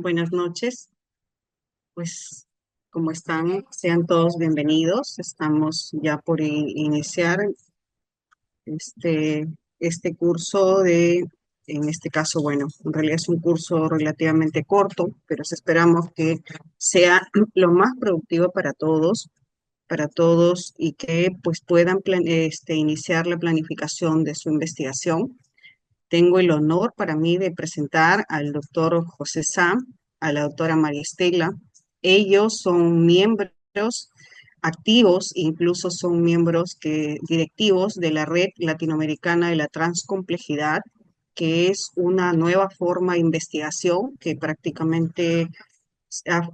Buenas noches. Pues, ¿cómo están? Sean todos bienvenidos. Estamos ya por iniciar este, este curso en este caso, bueno, en realidad es un curso relativamente corto, pero esperamos que sea lo más productivo para todos y que pues puedan iniciar la planificación de su investigación. Tengo el honor para mí de presentar al doctor José Sam, a la doctora María Estela. Ellos son miembros activos, incluso son miembros directivos de la Red Latinoamericana de la Transcomplejidad, que es una nueva forma de investigación que prácticamente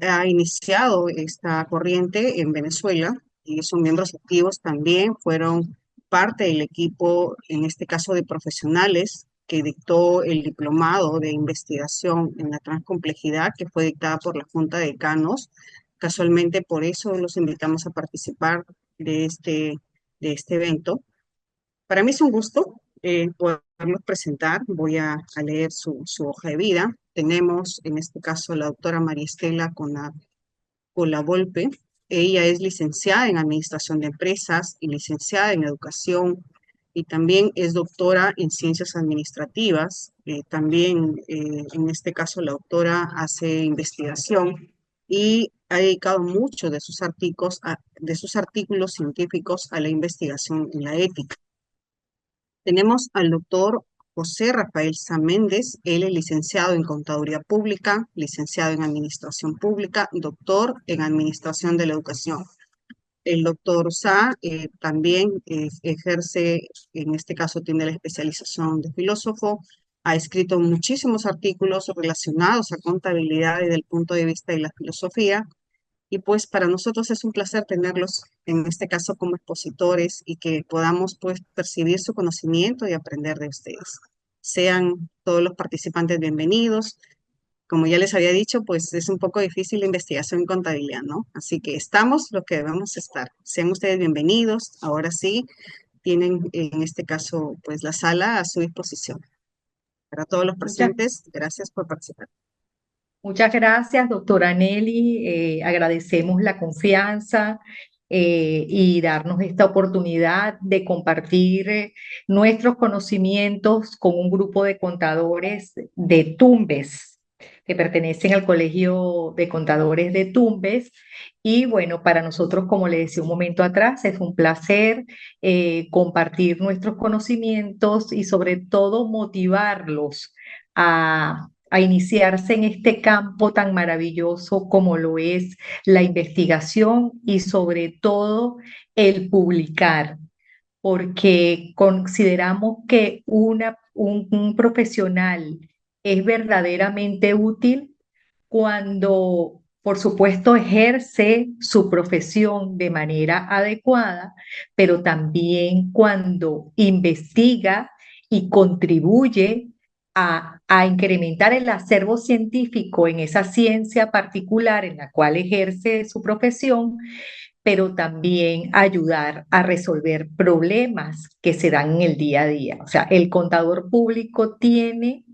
ha iniciado esta corriente en Venezuela y son miembros activos también, fueron parte del equipo, en este caso de profesionales, que dictó el diplomado de investigación en la transcomplejidad que fue dictada por la Junta de Decanos. Casualmente por eso los invitamos a participar de este evento. Para mí es un gusto poderlos presentar. Voy a leer su hoja de vida. Tenemos en este caso a la doctora María Estela Colavolpe. Ella es licenciada en Administración de Empresas y licenciada en Educación y también es doctora en Ciencias Administrativas. También, en este caso, la doctora hace investigación y ha dedicado mucho de sus artículos científicos a la investigación en la ética. Tenemos al doctor José Rafael Sá Méndez. Él es licenciado en Contaduría Pública, licenciado en Administración Pública, doctor en Administración de la Educación. El doctor Sá también ejerce, en este caso tiene la especialización de filósofo, ha escrito muchísimos artículos relacionados a contabilidad desde el punto de vista de la filosofía, y pues para nosotros es un placer tenerlos en este caso como expositores y que podamos pues percibir su conocimiento y aprender de ustedes. Sean todos los participantes bienvenidos. Como ya les había dicho, pues es un poco difícil la investigación en contabilidad, ¿no? Así que estamos lo que debemos estar. Sean ustedes bienvenidos. Ahora sí, tienen en este caso pues la sala a su disposición. Para todos los Muchas, presentes, gracias por participar. muchas gracias, doctora Nelly. Agradecemos la confianza y darnos esta oportunidad de compartir nuestros conocimientos con un grupo de contadores de Tumbes, que pertenecen al Colegio de Contadores de Tumbes. Y bueno, para nosotros, como le decía un momento atrás, es un placer compartir nuestros conocimientos y sobre todo motivarlos a iniciarse en este campo tan maravilloso como lo es la investigación y sobre todo el publicar, porque consideramos que un profesional es verdaderamente útil cuando, por supuesto, ejerce su profesión de manera adecuada, pero también cuando investiga y contribuye a incrementar el acervo científico en esa ciencia particular en la cual ejerce su profesión, pero también ayudar a resolver problemas que se dan en el día a día. O sea, el contador público tiene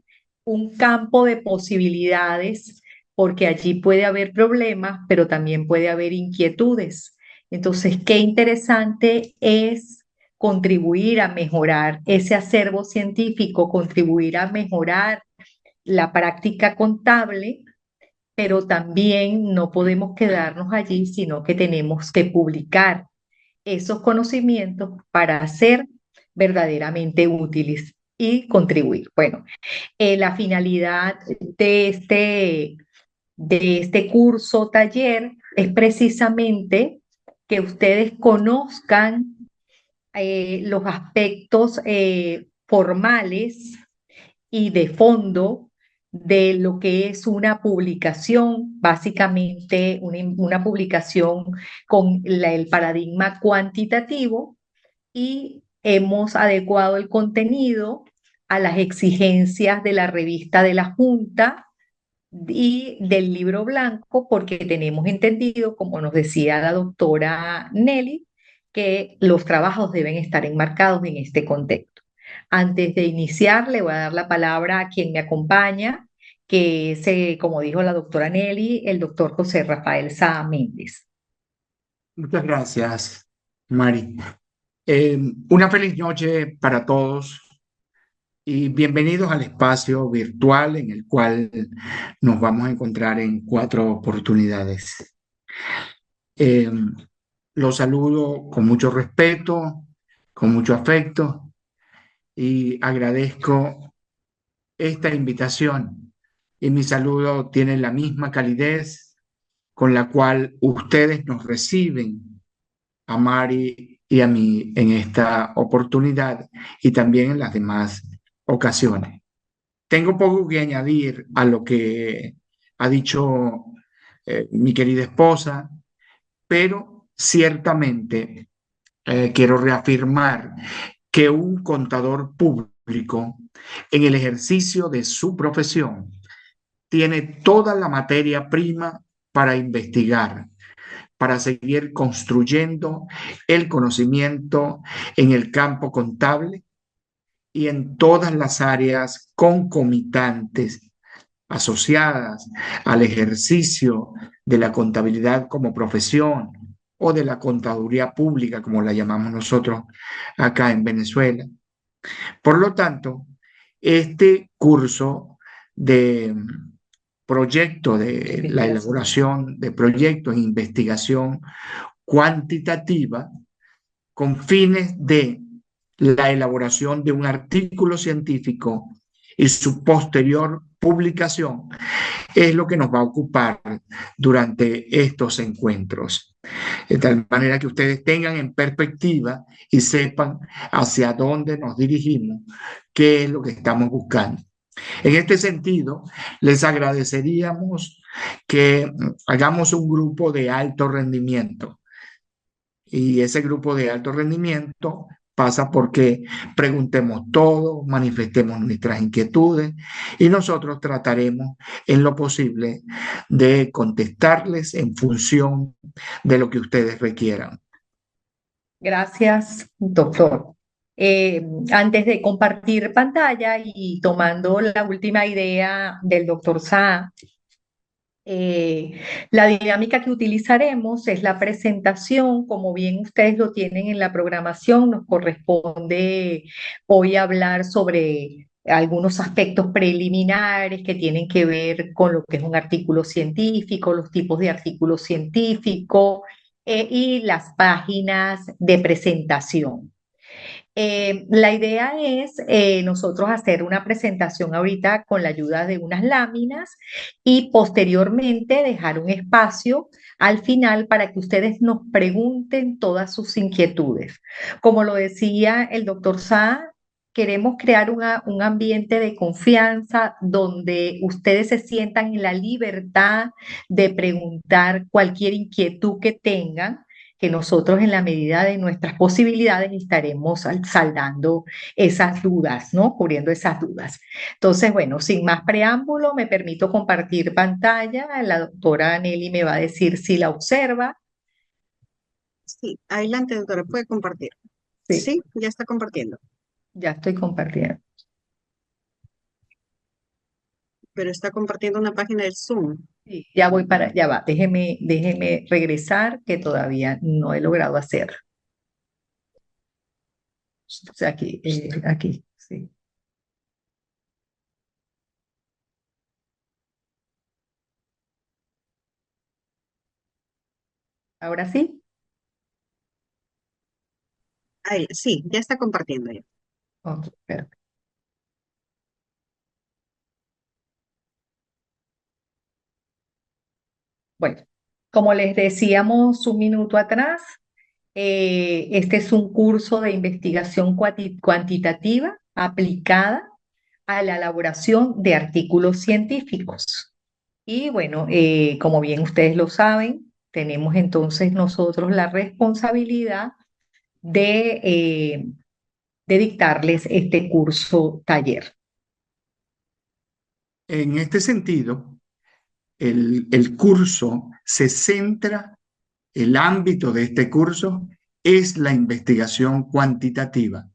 un campo de posibilidades porque allí puede haber problemas, pero también puede haber inquietudes. Entonces, qué interesante es contribuir a mejorar ese acervo científico, contribuir a mejorar la práctica contable, pero también no podemos quedarnos allí, sino que tenemos que publicar esos conocimientos para ser verdaderamente útiles y contribuir. Bueno, la finalidad de este curso taller es precisamente que ustedes conozcan los aspectos formales y de fondo de lo que es una publicación, básicamente una publicación con el paradigma cuantitativo, y hemos adecuado el contenido a las exigencias de la revista de la Junta y del libro blanco, porque tenemos entendido, como nos decía la doctora Nelly, que los trabajos deben estar enmarcados en este contexto. Antes de iniciar, le voy a dar la palabra a quien me acompaña, que es, como dijo la doctora Nelly, el doctor José Rafael Sá Méndez. Muchas gracias, Mari. Una feliz noche para todos y bienvenidos al espacio virtual en el cual nos vamos a encontrar en 4 oportunidades. Eh, los saludo con mucho respeto, con mucho afecto y agradezco esta invitación. Y mi saludo tiene la misma calidez con la cual ustedes nos reciben a Mari y a mí en esta oportunidad y también en las demás ocasiones. Tengo poco que añadir a lo que ha dicho mi querida esposa, pero ciertamente quiero reafirmar que un contador público en el ejercicio de su profesión tiene toda la materia prima para investigar, para seguir construyendo el conocimiento en el campo contable y en todas las áreas concomitantes asociadas al ejercicio de la contabilidad como profesión o de la contaduría pública, como la llamamos nosotros acá en Venezuela. Por lo tanto, este curso de proyecto de la elaboración de proyectos de investigación cuantitativa con fines de la elaboración de un artículo científico y su posterior publicación es lo que nos va a ocupar durante estos encuentros. De tal manera que ustedes tengan en perspectiva y sepan hacia dónde nos dirigimos, qué es lo que estamos buscando. En este sentido, les agradeceríamos que hagamos un grupo de alto rendimiento. Y ese grupo de alto rendimiento pasa porque preguntemos todo, manifestemos nuestras inquietudes y nosotros trataremos en lo posible de contestarles en función de lo que ustedes requieran. Gracias, doctor. Antes de compartir pantalla y tomando la última idea del doctor Sá, la dinámica que utilizaremos es la presentación, como bien ustedes lo tienen en la programación, nos corresponde hoy hablar sobre algunos aspectos preliminares que tienen que ver con lo que es un artículo científico, los tipos de artículos científicos y las páginas de presentación. La idea es nosotros hacer una presentación ahorita con la ayuda de unas láminas y posteriormente dejar un espacio al final para que ustedes nos pregunten todas sus inquietudes. Como lo decía el doctor Sá, queremos crear un ambiente de confianza donde ustedes se sientan en la libertad de preguntar cualquier inquietud que tengan, que nosotros en la medida de nuestras posibilidades estaremos saldando esas dudas, ¿no? Cubriendo esas dudas. Entonces, bueno, sin más preámbulo, me permito compartir pantalla. La doctora Nelly me va a decir si la observa. Sí, adelante, doctora, puede compartir. Sí, Sí, ya está compartiendo, ya estoy compartiendo. pero está compartiendo una página del Zoom. Sí, ya voy para, ya va, déjeme regresar que todavía no he logrado hacer. O sea, aquí, sí. Ahora sí. Ahí, sí, ya está compartiendo ya. Ok, perfecto. Bueno, como les decíamos un minuto atrás, este es un curso de investigación cuantitativa aplicada a la elaboración de artículos científicos. Y bueno, como bien ustedes lo saben, tenemos entonces nosotros la responsabilidad de dictarles este curso taller. En este sentido, el curso se centra, el ámbito de este curso es la investigación cuantitativa.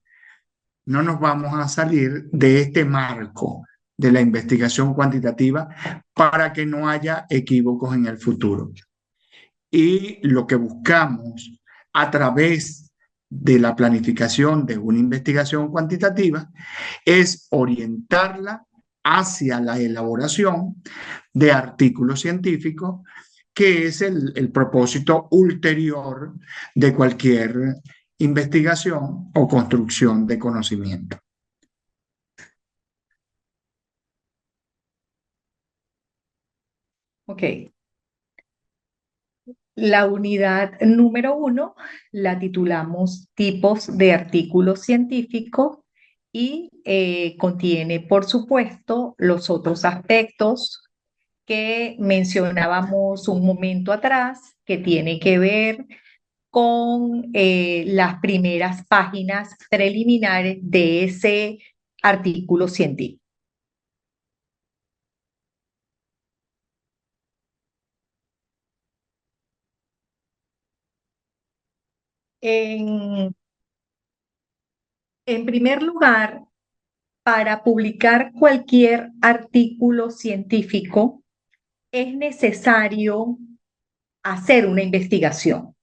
No nos vamos a salir de este marco de la investigación cuantitativa para que no haya equívocos en el futuro. Y lo que buscamos a través de la planificación de una investigación cuantitativa es orientarla hacia la elaboración de artículos científicos, que es el propósito ulterior de cualquier investigación o construcción de conocimiento. Ok. La unidad número 1 la titulamos Tipos de artículos científicos y contiene, por supuesto, los otros aspectos que mencionábamos un momento atrás, que tiene que ver con las primeras páginas preliminares de ese artículo científico. En, en primer lugar, para publicar cualquier artículo científico es necesario hacer una investigación.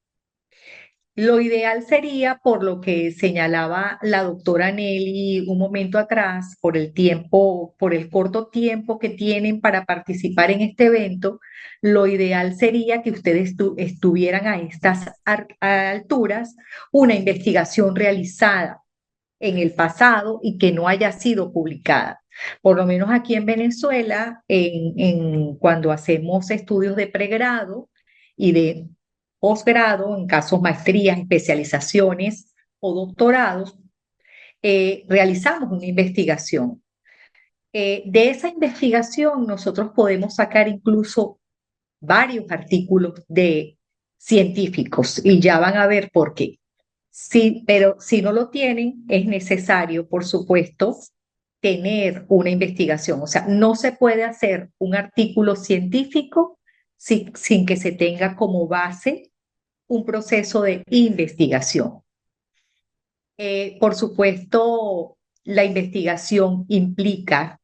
Lo ideal sería, por lo que señalaba la doctora Nelly un momento atrás, por el tiempo, por el corto tiempo que tienen para participar en este evento, lo ideal sería que ustedes estuvieran a estas alturas una investigación realizada en el pasado y que no haya sido publicada. Por lo menos aquí en Venezuela, cuando hacemos estudios de pregrado y de posgrado, en casos maestrías, especializaciones o doctorados, realizamos una investigación. De esa investigación nosotros podemos sacar incluso varios artículos de científicos y ya van a ver por qué. Sí, pero si no lo tienen, es necesario, por supuesto, tener una investigación. O sea, no se puede hacer un artículo científico sin que se tenga como base un proceso de investigación. Por supuesto, la investigación implica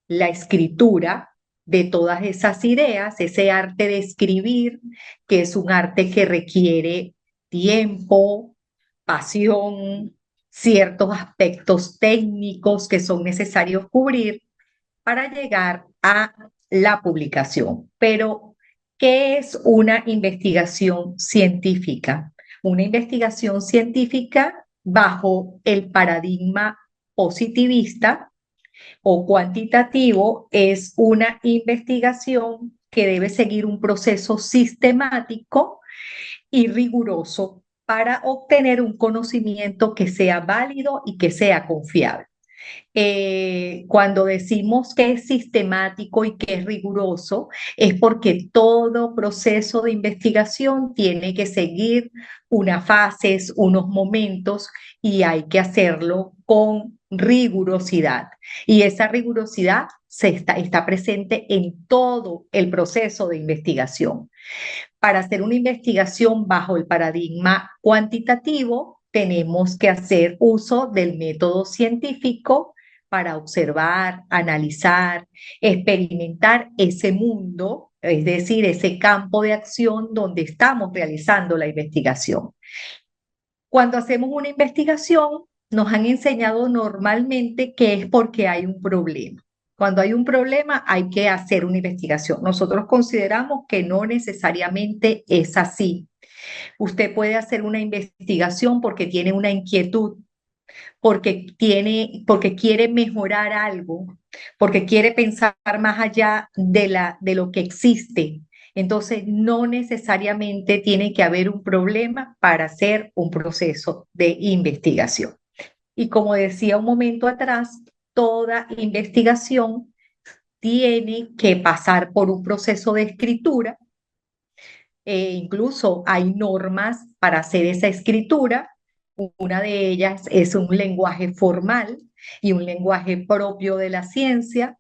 la escritura de todas esas ideas, ese arte de escribir, que es un arte que requiere tiempo, pasión, ciertos aspectos técnicos que son necesarios cubrir para llegar a la publicación. Pero, ¿qué es una investigación científica? Una investigación científica bajo el paradigma positivista o cuantitativo es una investigación que debe seguir un proceso sistemático y riguroso para obtener un conocimiento que sea válido y que sea confiable. Cuando decimos que es sistemático y que es riguroso, es porque todo proceso de investigación tiene que seguir unas fases, unos momentos y hay que hacerlo con rigurosidad. Y esa rigurosidad está presente en todo el proceso de investigación. Para hacer una investigación bajo el paradigma cuantitativo, tenemos que hacer uso del método científico para observar, analizar, experimentar ese mundo, es decir, ese campo de acción donde estamos realizando la investigación. Cuando hacemos una investigación, nos han enseñado normalmente que es porque hay un problema. Cuando hay un problema, hay que hacer una investigación. Nosotros consideramos que no necesariamente es así. Usted puede hacer una investigación porque tiene una inquietud, porque quiere mejorar algo, porque quiere pensar más allá de lo que existe. Entonces, no necesariamente tiene que haber un problema para hacer un proceso de investigación. Y como decía un momento atrás, toda investigación tiene que pasar por un proceso de escritura. Incluso hay normas para hacer esa escritura. Una de ellas es un lenguaje formal y un lenguaje propio de la ciencia.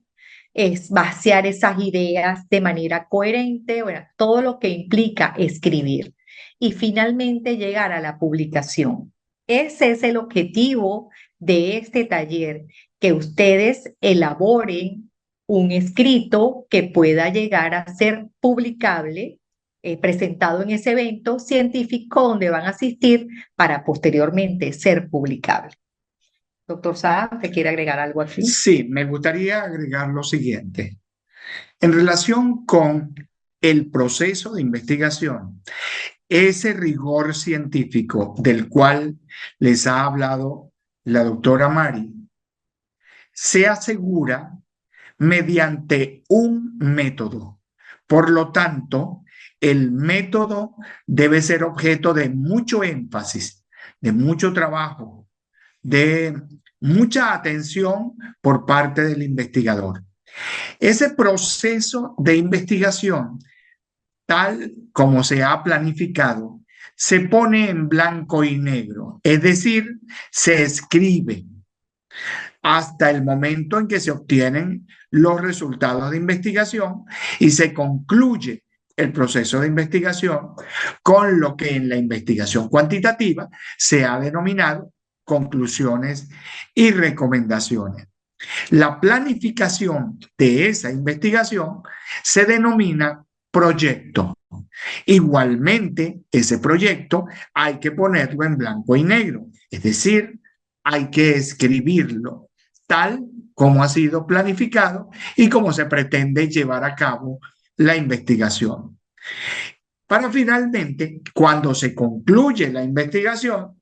Es vaciar esas ideas de manera coherente, bueno, todo lo que implica escribir. Y finalmente llegar a la publicación. Ese es el objetivo de este taller, que ustedes elaboren un escrito que pueda llegar a ser publicable, presentado en ese evento científico donde van a asistir para posteriormente ser publicable. Doctor Saab, ¿te quiere agregar algo aquí? Sí, me gustaría agregar lo siguiente. En relación con el proceso de investigación, ese rigor científico del cual les ha hablado la doctora Mari, se asegura mediante un método. Por lo tanto, el método debe ser objeto de mucho énfasis, de mucho trabajo, de mucha atención por parte del investigador. Ese proceso de investigación, tal como se ha planificado, se pone en blanco y negro, es decir, se escribe hasta el momento en que se obtienen los resultados de investigación y se concluye el proceso de investigación con lo que en la investigación cuantitativa se ha denominado conclusiones y recomendaciones. La planificación de esa investigación se denomina proyecto. Igualmente, ese proyecto hay que ponerlo en blanco y negro, es decir, hay que escribirlo tal como ha sido planificado y como se pretende llevar a cabo la investigación. Para finalmente, cuando se concluye la investigación,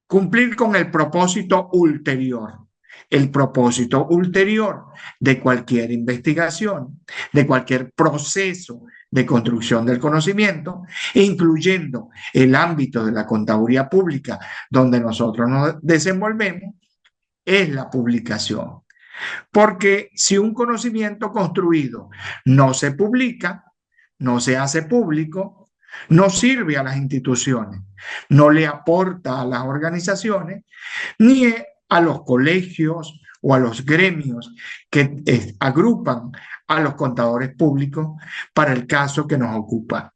cumplir con el propósito ulterior. El propósito ulterior de cualquier investigación, de cualquier proceso de construcción del conocimiento, incluyendo el ámbito de la contaduría pública donde nosotros nos desenvolvemos, es la publicación. Porque si un conocimiento construido no se publica, no se hace público, no sirve a las instituciones, no le aporta a las organizaciones, ni a los colegios o a los gremios que agrupan a los contadores públicos para el caso que nos ocupa.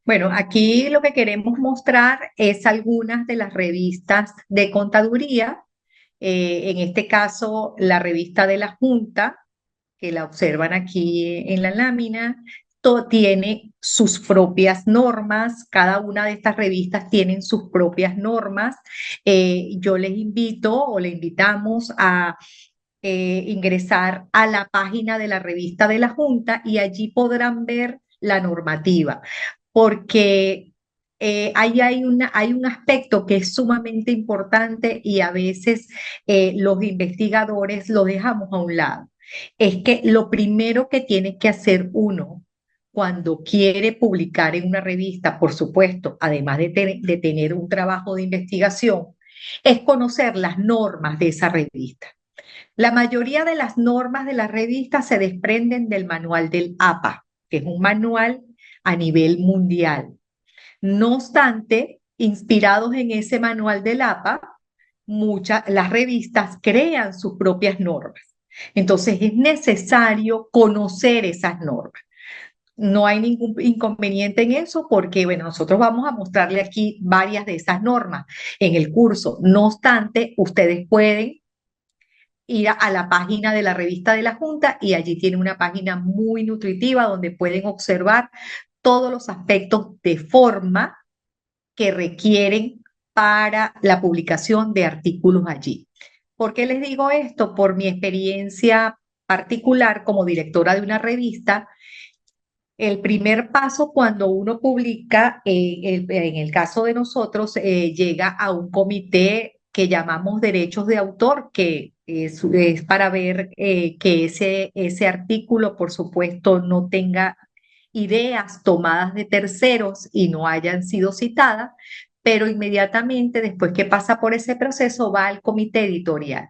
Bueno, aquí lo que queremos mostrar es algunas de las revistas de contaduría, en este caso la revista de la Junta, que la observan aquí en la lámina. Todo tiene sus propias normas, cada una de estas revistas tienen sus propias normas. Yo les invito o le invitamos a ingresar a la página de la revista de la Junta y allí podrán ver la normativa, porque ahí hay un aspecto que es sumamente importante y a veces los investigadores lo dejamos a un lado. Es que lo primero que tiene que hacer uno cuando quiere publicar en una revista, por supuesto, además de tener un trabajo de investigación, es conocer las normas de esa revista. La mayoría de las normas de la revista se desprenden del manual del APA, que es un manual a nivel mundial. No obstante, inspirados en ese manual del APA, las revistas crean sus propias normas. Entonces es necesario conocer esas normas. No hay ningún inconveniente en eso porque, bueno, nosotros vamos a mostrarle aquí varias de esas normas en el curso. No obstante, ustedes pueden ir a la página de la revista de la Junta y allí tiene una página muy nutritiva donde pueden observar todos los aspectos de forma que requieren para la publicación de artículos allí. ¿Por qué les digo esto? Por mi experiencia particular como directora de una revista. El primer paso cuando uno publica, en el caso de nosotros, llega a un comité que llamamos derechos de autor, que es para ver que ese artículo, por supuesto, no tenga ideas tomadas de terceros y no hayan sido citadas, pero inmediatamente después que pasa por ese proceso va al comité editorial.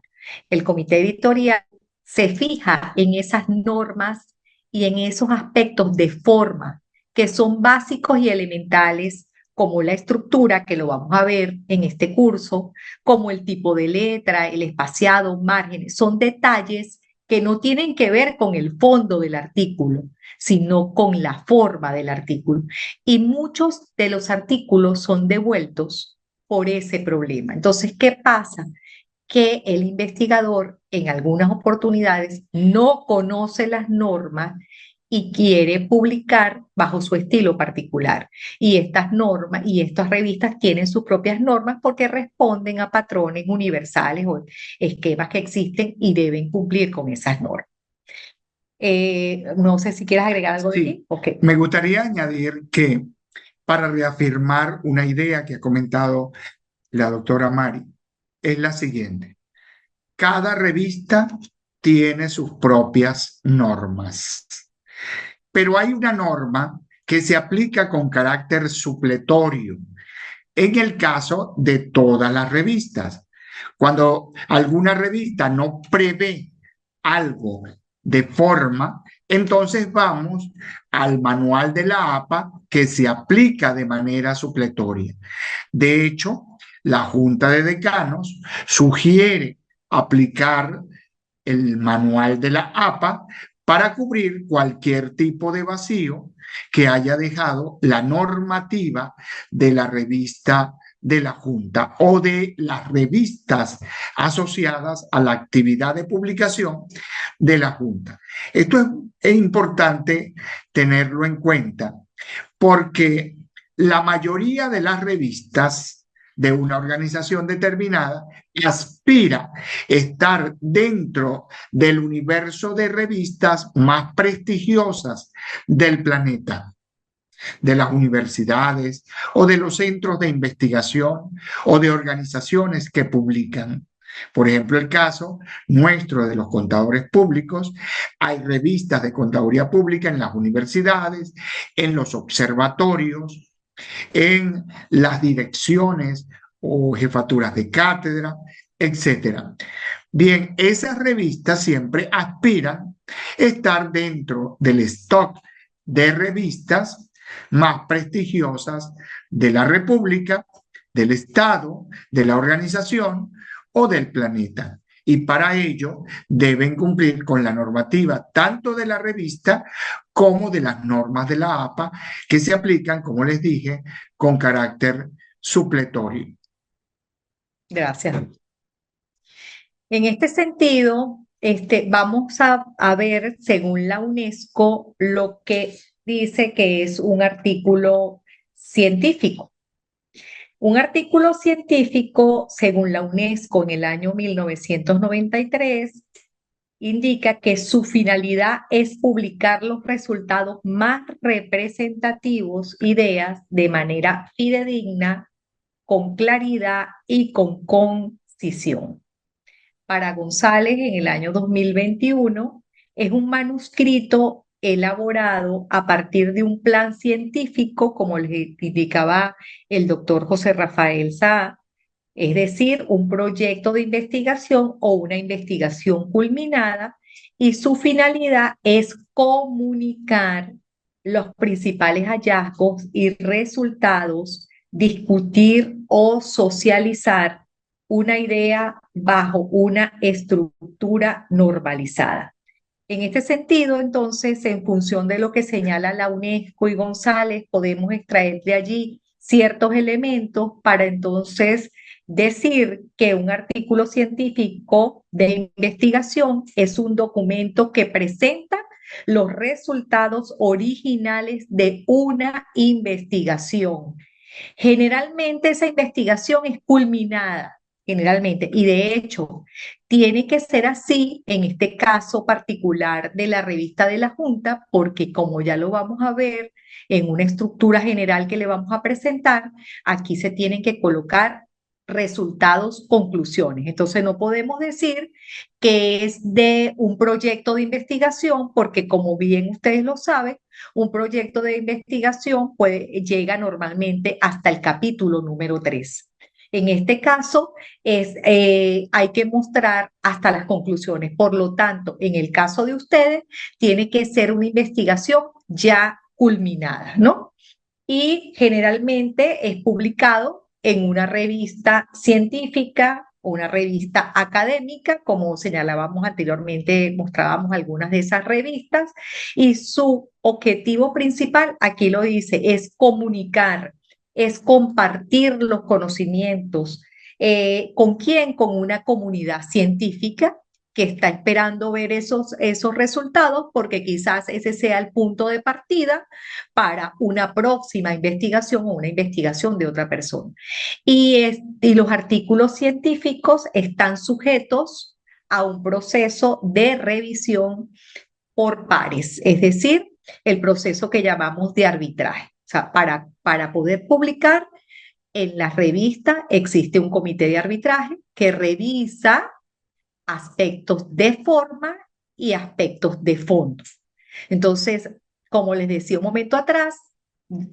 El comité editorial se fija en esas normas y en esos aspectos de forma que son básicos y elementales, como la estructura, que lo vamos a ver en este curso, como el tipo de letra, el espaciado, márgenes, son detalles que no tienen que ver con el fondo del artículo, sino con la forma del artículo. Y muchos de los artículos son devueltos por ese problema. Entonces, ¿qué pasa? Que el investigador en algunas oportunidades no conoce las normas y quiere publicar bajo su estilo particular. Y estas normas y estas revistas tienen sus propias normas porque responden a patrones universales o esquemas que existen y deben cumplir con esas normas. No sé si quieres agregar algo de Sí, ti. Ok. me gustaría añadir que para reafirmar una idea que ha comentado la doctora Mari, es la siguiente. Cada revista tiene sus propias normas, pero hay una norma que se aplica con carácter supletorio en el caso de todas las revistas. Cuando alguna revista no prevé algo de forma, entonces vamos al manual de la APA que se aplica de manera supletoria. De hecho, la Junta de Decanos sugiere aplicar el manual de la APA para cubrir cualquier tipo de vacío que haya dejado la normativa de la revista de la Junta o de las revistas asociadas a la actividad de publicación de la Junta. Es importante tenerlo en cuenta porque la mayoría de las revistas de una organización determinada aspira a estar dentro del universo de revistas más prestigiosas del planeta, de las universidades o de los centros de investigación o de organizaciones que publican. Por ejemplo, el caso nuestro de los contadores públicos, hay revistas de contaduría pública en las universidades, en los observatorios, en las direcciones o jefaturas de cátedra, etcétera. Bien, esas revistas siempre aspiran a estar dentro del stock de revistas más prestigiosas de la República, del Estado, de la organización o del planeta. Y para ello deben cumplir con la normativa tanto de la revista como de las normas de la APA que se aplican, como les dije, con carácter supletorio. Gracias. En este sentido, vamos a ver, según la UNESCO, lo que dice que es un artículo científico. Un artículo científico, según la UNESCO, en el año 1993, indica que su finalidad es publicar los resultados más representativos, ideas, de manera fidedigna, con claridad y con concisión. Para González, en el año 2021, es un manuscrito elaborado a partir de un plan científico, como le indicaba el doctor José Rafael Saa, es decir, un proyecto de investigación o una investigación culminada, y su finalidad es comunicar los principales hallazgos y resultados, discutir o socializar una idea bajo una estructura normalizada. En este sentido, entonces, en función de lo que señala la UNESCO y González, podemos extraer de allí ciertos elementos para entonces decir que un artículo científico de investigación es un documento que presenta los resultados originales de una investigación. Generalmente esa investigación es culminada, generalmente, y de hecho tiene que ser así en este caso particular de la revista de la Junta, porque como ya lo vamos a ver en una estructura general que le vamos a presentar, aquí se tienen que colocar resultados, conclusiones. Entonces no podemos decir que es de un proyecto de investigación, porque como bien ustedes lo saben, un proyecto de investigación llega normalmente hasta el capítulo número 3. En este caso, hay que mostrar hasta las conclusiones. Por lo tanto, en el caso de ustedes, tiene que ser una investigación ya culminada, ¿no? Y generalmente es publicado en una revista científica, una revista académica, como señalábamos anteriormente, mostrábamos algunas de esas revistas, y su objetivo principal, aquí lo dice, es comunicar es compartir los conocimientos. ¿Con quién? Con una comunidad científica que está esperando ver esos resultados, porque quizás ese sea el punto de partida para una próxima investigación o una investigación de otra persona. Y los artículos científicos están sujetos a un proceso de revisión por pares, es decir, el proceso que llamamos de arbitraje. O sea, para poder publicar en la revista existe un comité de arbitraje que revisa aspectos de forma y aspectos de fondo. Entonces, como les decía un momento atrás,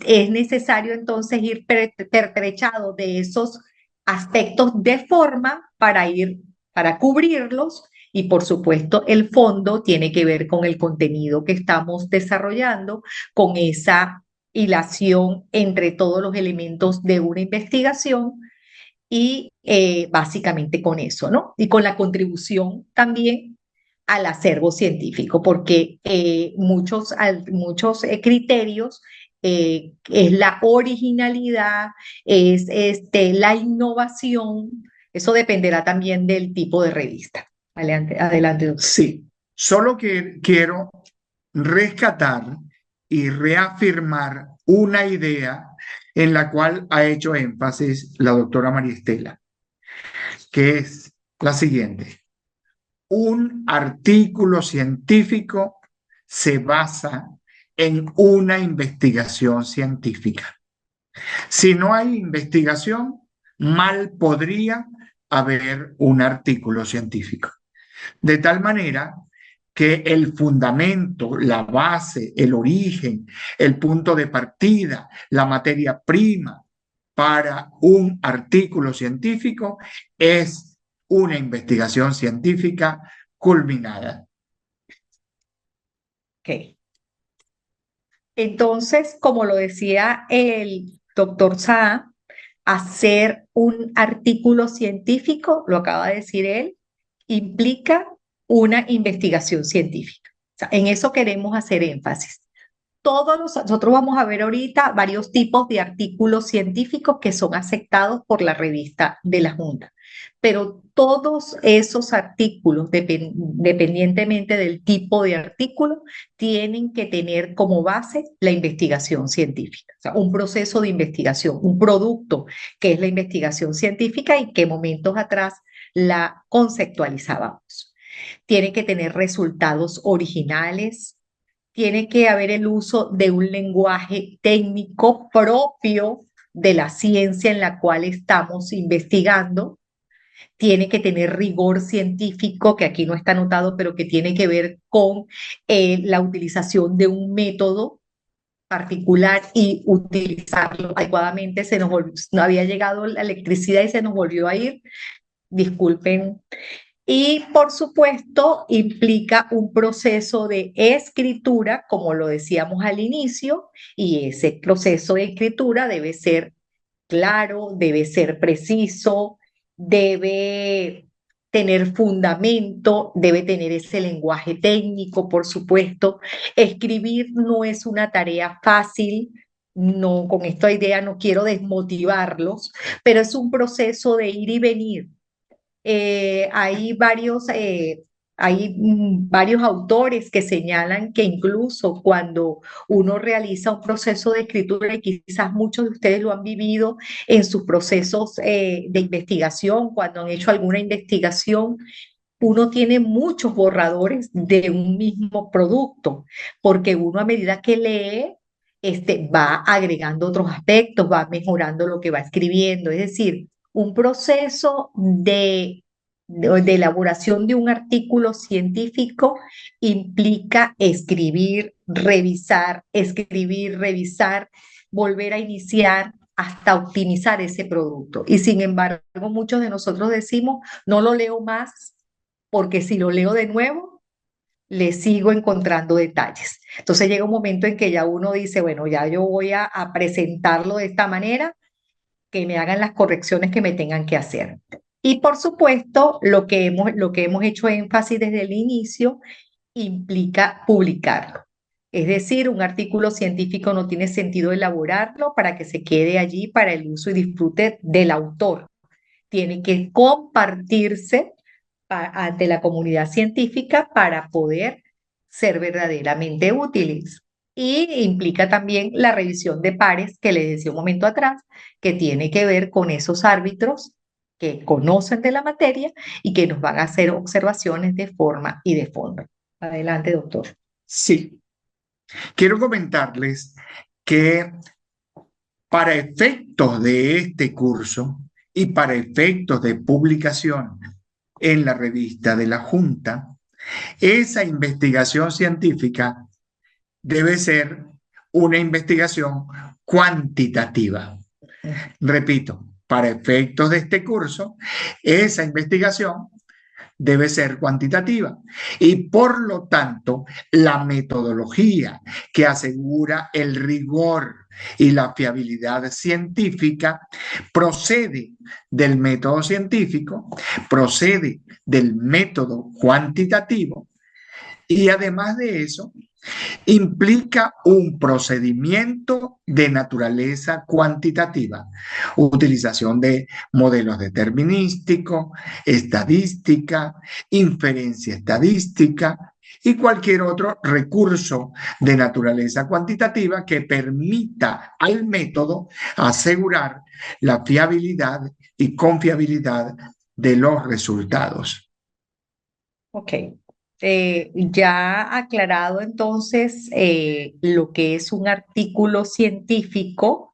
es necesario entonces ir pertrechado de esos aspectos de forma para cubrirlos, y por supuesto el fondo tiene que ver con el contenido que estamos desarrollando, con esa hilación entre todos los elementos de una investigación y básicamente con eso, ¿no? Y con la contribución también al acervo científico, porque muchos criterios es la originalidad, es la innovación, eso dependerá también del tipo de revista. Adelante, adelante, doctor. Sí, solo que quiero rescatar y reafirmar una idea en la cual ha hecho énfasis la doctora María Estela, que es la siguiente. Un artículo científico se basa en una investigación científica. Si no hay investigación, mal podría haber un artículo científico. De tal manera que el fundamento, la base, el origen, el punto de partida, la materia prima para un artículo científico es una investigación científica culminada. Ok. Entonces, como lo decía el doctor Saa, hacer un artículo científico, lo acaba de decir él, implica una investigación científica. O sea, en eso queremos hacer énfasis. Nosotros vamos a ver ahorita varios tipos de artículos científicos que son aceptados por la revista de la Junta, pero todos esos artículos, dependientemente del tipo de artículo, tienen que tener como base la investigación científica, o sea, un proceso de investigación, un producto que es la investigación científica y que momentos atrás la conceptualizábamos. Tiene que tener resultados originales, tiene que haber el uso de un lenguaje técnico propio de la ciencia en la cual estamos investigando, tiene que tener rigor científico, que aquí no está anotado, pero que tiene que ver con la utilización de un método particular y utilizarlo adecuadamente. No había llegado la electricidad y se nos volvió a ir. Disculpen. Y por supuesto, implica un proceso de escritura, como lo decíamos al inicio, y ese proceso de escritura debe ser claro, debe ser preciso, debe tener fundamento, debe tener ese lenguaje técnico, por supuesto. Escribir no es una tarea fácil. No, con esta idea no quiero desmotivarlos, pero es un proceso de ir y venir. Hay varios autores que señalan que incluso cuando uno realiza un proceso de escritura, y quizás muchos de ustedes lo han vivido en sus procesos de investigación, cuando han hecho alguna investigación, uno tiene muchos borradores de un mismo producto, porque uno a medida que lee, va agregando otros aspectos, va mejorando lo que va escribiendo. Es decir, un proceso de elaboración de un artículo científico implica escribir, revisar, volver a iniciar hasta optimizar ese producto. Y sin embargo, muchos de nosotros decimos, no lo leo más porque si lo leo de nuevo, le sigo encontrando detalles. Entonces llega un momento en que ya uno dice, bueno, ya yo voy a presentarlo de esta manera, que me hagan las correcciones que me tengan que hacer. Y por supuesto, lo que hemos hecho énfasis desde el inicio implica publicarlo. Es decir, un artículo científico no tiene sentido elaborarlo para que se quede allí para el uso y disfrute del autor. Tiene que compartirse ante la comunidad científica para poder ser verdaderamente útiles. Y implica también la revisión de pares que les decía un momento atrás, que tiene que ver con esos árbitros que conocen de la materia y que nos van a hacer observaciones de forma y de fondo. Adelante, doctor. Sí, quiero comentarles que para efectos de este curso y para efectos de publicación en la revista de la Junta, esa investigación científica debe ser una investigación cuantitativa. Repito, para efectos de este curso, esa investigación debe ser cuantitativa y por lo tanto la metodología que asegura el rigor y la fiabilidad científica procede del método científico, procede del método cuantitativo y además de eso implica un procedimiento de naturaleza cuantitativa, utilización de modelos determinísticos, estadística, inferencia estadística y cualquier otro recurso de naturaleza cuantitativa que permita al método asegurar la fiabilidad y confiabilidad de los resultados. Ok. Ya aclarado entonces lo que es un artículo científico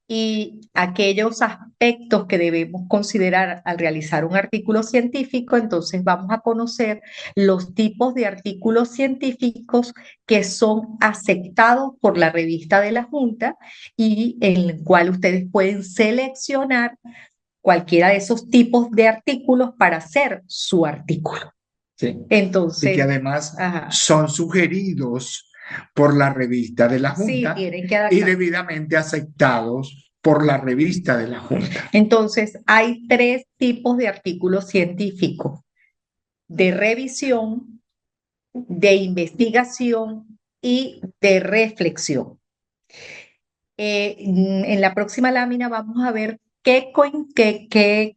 y aquellos aspectos que debemos considerar al realizar un artículo científico, entonces vamos a conocer los tipos de artículos científicos que son aceptados por la revista de la Junta y en el cual ustedes pueden seleccionar cualquiera de esos tipos de artículos para hacer su artículo. Sí. Y que Entonces, además ajá, son sugeridos por la revista de la sí, Junta tienen que y adaptar. debidamente aceptados por la revista de la Junta. Entonces, hay tres tipos de artículos científicos: de revisión, de investigación y de reflexión. En la próxima lámina vamos a ver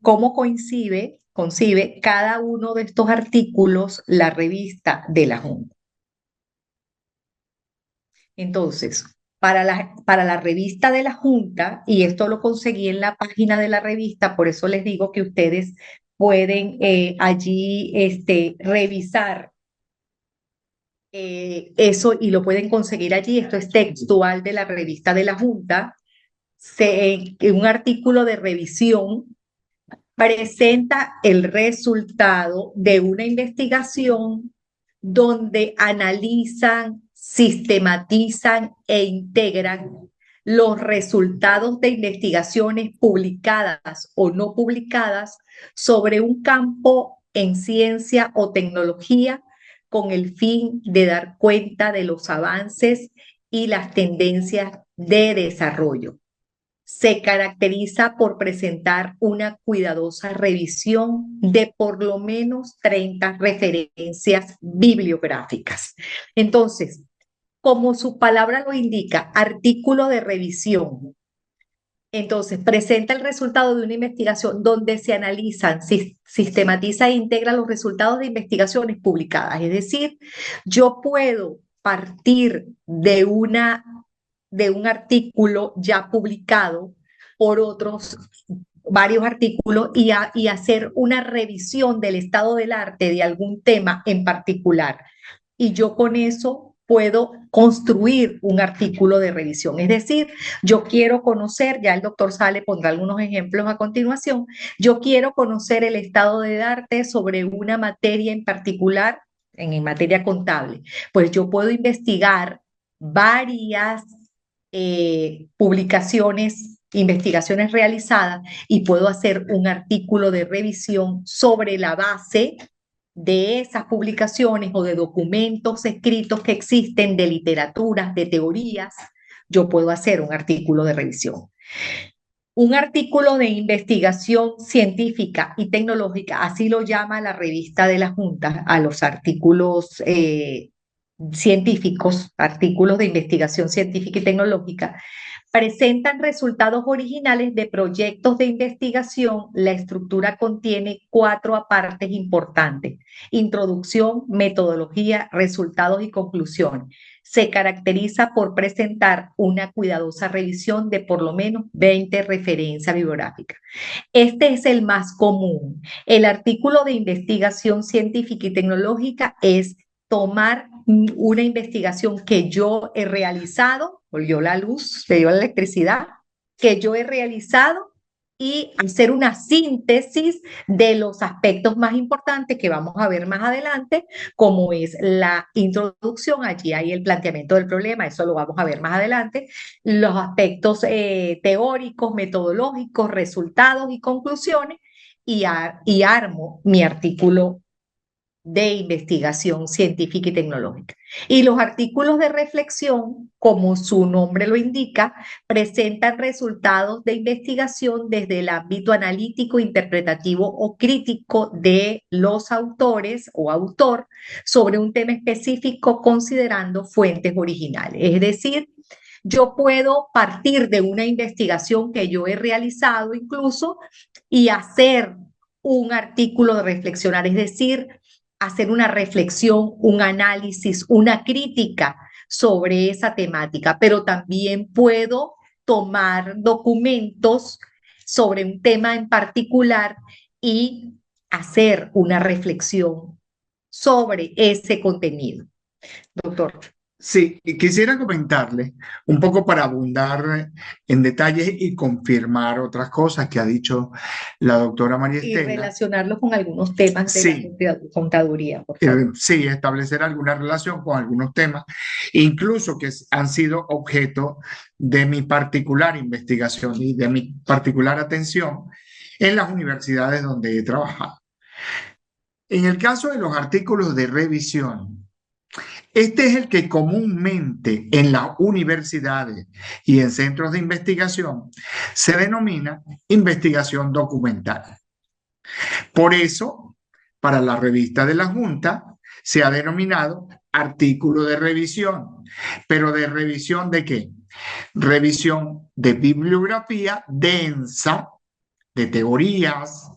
cómo concibe cada uno de estos artículos la revista de la Junta. Entonces, para la revista de la Junta, y esto lo conseguí en la página de la revista, por eso les digo que ustedes pueden allí revisar eso y lo pueden conseguir allí. Esto es textual de la revista de la Junta. Un artículo de revisión presenta el resultado de una investigación donde analizan, sistematizan e integran los resultados de investigaciones publicadas o no publicadas sobre un campo en ciencia o tecnología con el fin de dar cuenta de los avances y las tendencias de desarrollo. Se caracteriza por presentar una cuidadosa revisión de por lo menos 30 referencias bibliográficas. Entonces, como su palabra lo indica, artículo de revisión. Entonces, presenta el resultado de una investigación donde se analizan, sistematiza e integra los resultados de investigaciones publicadas. Es decir, yo puedo partir de un artículo ya publicado por otros varios artículos y hacer una revisión del estado del arte de algún tema en particular. Y yo con eso puedo construir un artículo de revisión. Es decir, yo quiero conocer, ya el doctor Sale pondrá algunos ejemplos a continuación, yo quiero conocer el estado del arte sobre una materia en particular, en materia contable. Pues yo puedo investigar varias publicaciones, investigaciones realizadas y puedo hacer un artículo de revisión sobre la base de esas publicaciones o de documentos escritos que existen, de literaturas, de teorías. Yo puedo hacer un artículo de revisión. Un artículo de investigación científica y tecnológica, así lo llama la revista de la Junta a los artículos científicos, artículos de investigación científica y tecnológica, presentan resultados originales de proyectos de investigación. La estructura contiene 4 partes importantes: introducción, metodología, resultados y conclusiones. Se caracteriza por presentar una cuidadosa revisión de por lo menos 20 referencias bibliográficas. Este es el más común. El artículo de investigación científica y tecnológica es tomar una investigación que yo he realizado, volvió la luz, se dio la electricidad, que yo he realizado, y hacer una síntesis de los aspectos más importantes que vamos a ver más adelante, como es la introducción. Allí hay el planteamiento del problema, eso lo vamos a ver más adelante, los aspectos teóricos, metodológicos, resultados y conclusiones, y armo mi artículo de investigación científica y tecnológica. Y los artículos de reflexión, como su nombre lo indica, presentan resultados de investigación desde el ámbito analítico, interpretativo o crítico de los autores o autor sobre un tema específico, considerando fuentes originales. Es decir, yo puedo partir de una investigación que yo he realizado incluso y hacer un artículo de reflexionar, es decir, hacer una reflexión, un análisis, una crítica sobre esa temática, pero también puedo tomar documentos sobre un tema en particular y hacer una reflexión sobre ese contenido. Doctor. Sí, y quisiera comentarle un poco para abundar en detalles y confirmar otras cosas que ha dicho la doctora María Y Estela. relacionarlo con algunos temas de Sí, la contaduría, por favor. sí, establecer alguna relación con algunos temas, incluso que han sido objeto de mi particular investigación y de mi particular atención en las universidades donde he trabajado. En el caso de los artículos de revisión, este es el que comúnmente en las universidades y en centros de investigación se denomina investigación documental. Por eso, para la revista de la Junta se ha denominado artículo de revisión. ¿Pero de revisión de qué? Revisión de bibliografía densa, de teorías,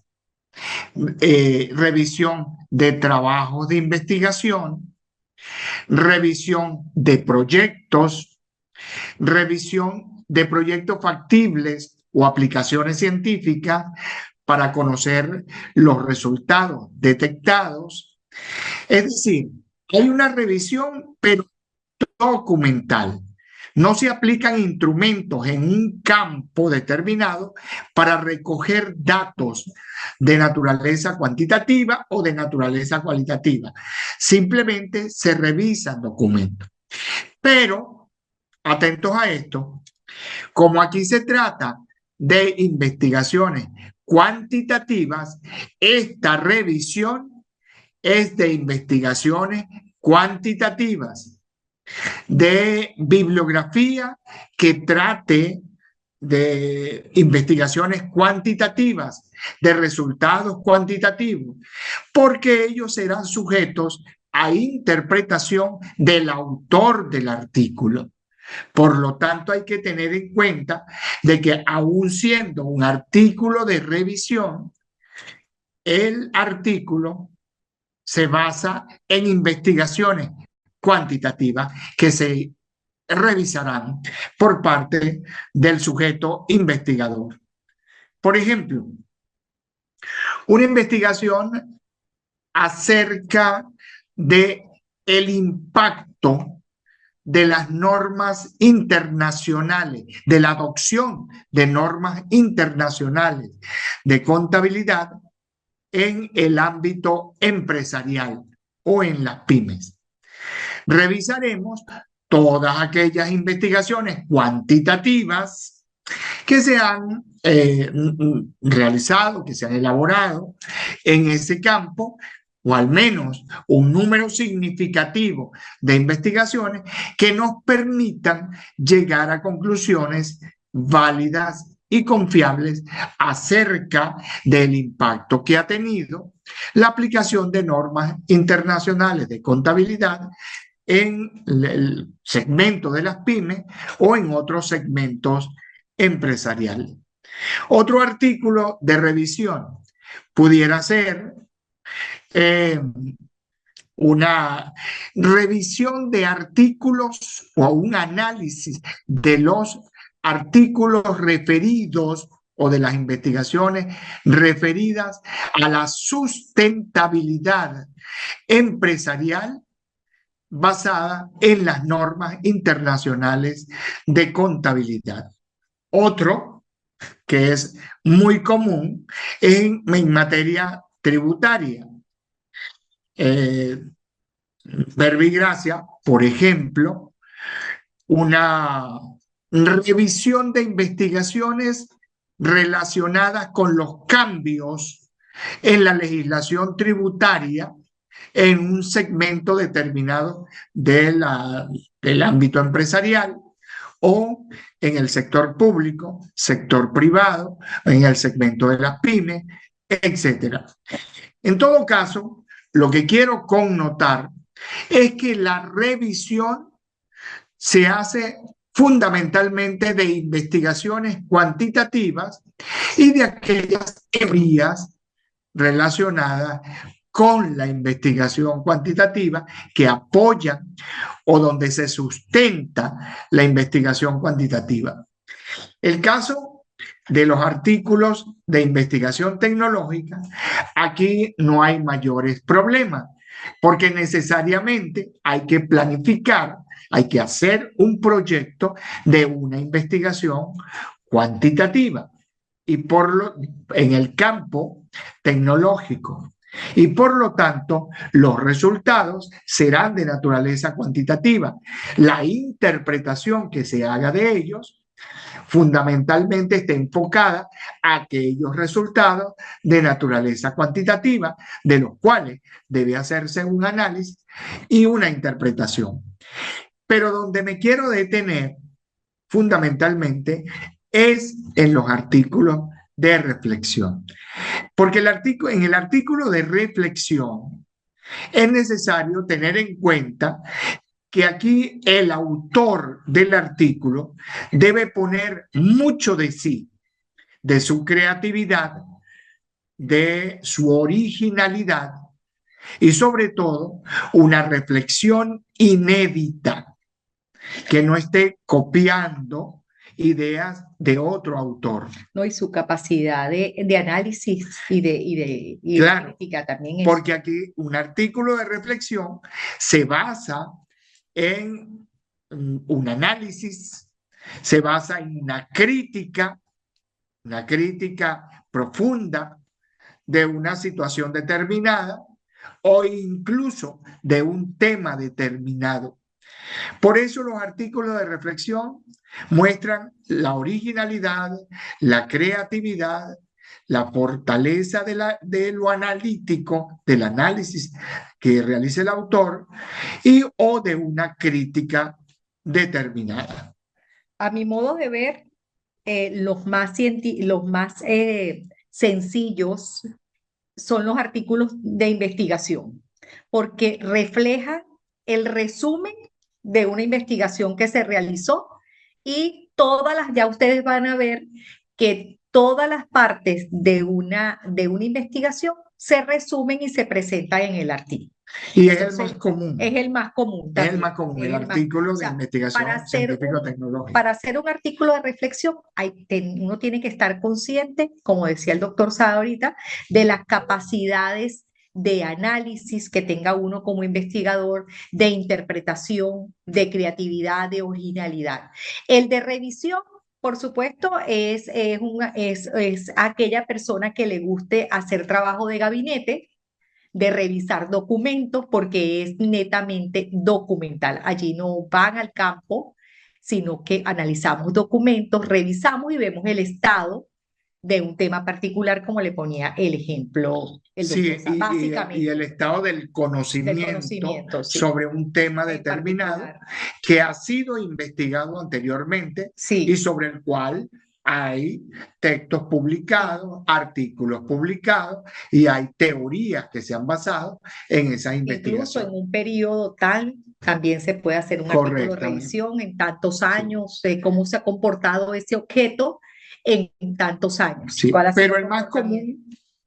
revisión de trabajos de investigación, revisión de proyectos, revisión de proyectos factibles o aplicaciones científicas para conocer los resultados detectados. Es decir, hay una revisión, pero documental. No se aplican instrumentos en un campo determinado para recoger datos de naturaleza cuantitativa o de naturaleza cualitativa. Simplemente se revisan documentos. Pero, atentos a esto, como aquí se trata de investigaciones cuantitativas, esta revisión es de investigaciones cuantitativas, de bibliografía que trate de investigaciones cuantitativas, de resultados cuantitativos, porque ellos serán sujetos a interpretación del autor del artículo. Por lo tanto, hay que tener en cuenta de que aun siendo un artículo de revisión, el artículo se basa en investigaciones cuantitativas que se revisarán por parte del sujeto investigador. Por ejemplo, una investigación acerca de el impacto de las normas internacionales, de la adopción de normas internacionales de contabilidad en el ámbito empresarial o en las pymes. Revisaremos todas aquellas investigaciones cuantitativas que se han realizado, que se han elaborado en ese campo, o al menos un número significativo de investigaciones que nos permitan llegar a conclusiones válidas y confiables acerca del impacto que ha tenido la aplicación de normas internacionales de contabilidad en el segmento de las pymes o en otros segmentos empresariales. Otro artículo de revisión pudiera ser una revisión de artículos o un análisis de los artículos referidos o de las investigaciones referidas a la sustentabilidad empresarial basada en las normas internacionales de contabilidad. Otro que es muy común en materia tributaria. Verbigracia, por ejemplo, una revisión de investigaciones relacionadas con los cambios en la legislación tributaria en un segmento determinado del ámbito empresarial o en el sector público, sector privado, en el segmento de las pymes, etc. En todo caso, lo que quiero connotar es que la revisión se hace fundamentalmente de investigaciones cuantitativas y de aquellas teorías relacionadas con la investigación cuantitativa que apoyan o donde se sustenta la investigación cuantitativa. El caso de los artículos de investigación tecnológica, aquí no hay mayores problemas, porque necesariamente hay que planificar, hay que hacer un proyecto de una investigación cuantitativa y en el campo tecnológico. Y por lo tanto, los resultados serán de naturaleza cuantitativa. La interpretación que se haga de ellos fundamentalmente está enfocada a aquellos resultados de naturaleza cuantitativa, de los cuales debe hacerse un análisis y una interpretación. Pero donde me quiero detener fundamentalmente es en los artículos de reflexión. Porque en el artículo de reflexión es necesario tener en cuenta que aquí el autor del artículo debe poner mucho de sí, de su creatividad, de su originalidad y sobre todo una reflexión inédita, que no esté copiando ideas de otro autor. ¿No? Y su capacidad de análisis y Claro, de crítica también es. porque aquí un artículo de reflexión se basa en un análisis, se basa en una crítica profunda de una situación determinada o incluso de un tema determinado. Por eso los artículos de reflexión muestran la originalidad, la creatividad, la fortaleza de lo analítico, del análisis que realiza el autor o de una crítica determinada. A mi modo de ver, los más sencillos son los artículos de investigación, porque reflejan el resumen de una investigación que se realizó y ya ustedes van a ver que todas las partes de una investigación se resumen y se presentan en el artículo. Y es el más común. Es el más común también. Es el más común, el artículo de investigación científico-tecnológica. Para hacer un artículo de reflexión, uno tiene que estar consciente, como decía el doctor Sada ahorita, de las capacidades de análisis que tenga uno como investigador, de interpretación, de creatividad, de originalidad. El de revisión, por supuesto, es aquella persona que le guste hacer trabajo de gabinete, de revisar documentos, porque es netamente documental. Allí no van al campo, sino que analizamos documentos, revisamos y vemos el estado de un tema particular, como le ponía el ejemplo el doctor. Sí, básicamente. Y el estado del conocimiento sí, sobre un tema determinado que ha sido investigado anteriormente y sobre el cual hay textos publicados, artículos publicados y hay teorías que se han basado en esas investigaciones. Incluso en un periodo tan También se puede hacer un artículo de correctamente. revisión en tantos Sí, años, cómo se ha comportado ese objeto en tantos años, sí. cuál ha sido Pero el comportamiento.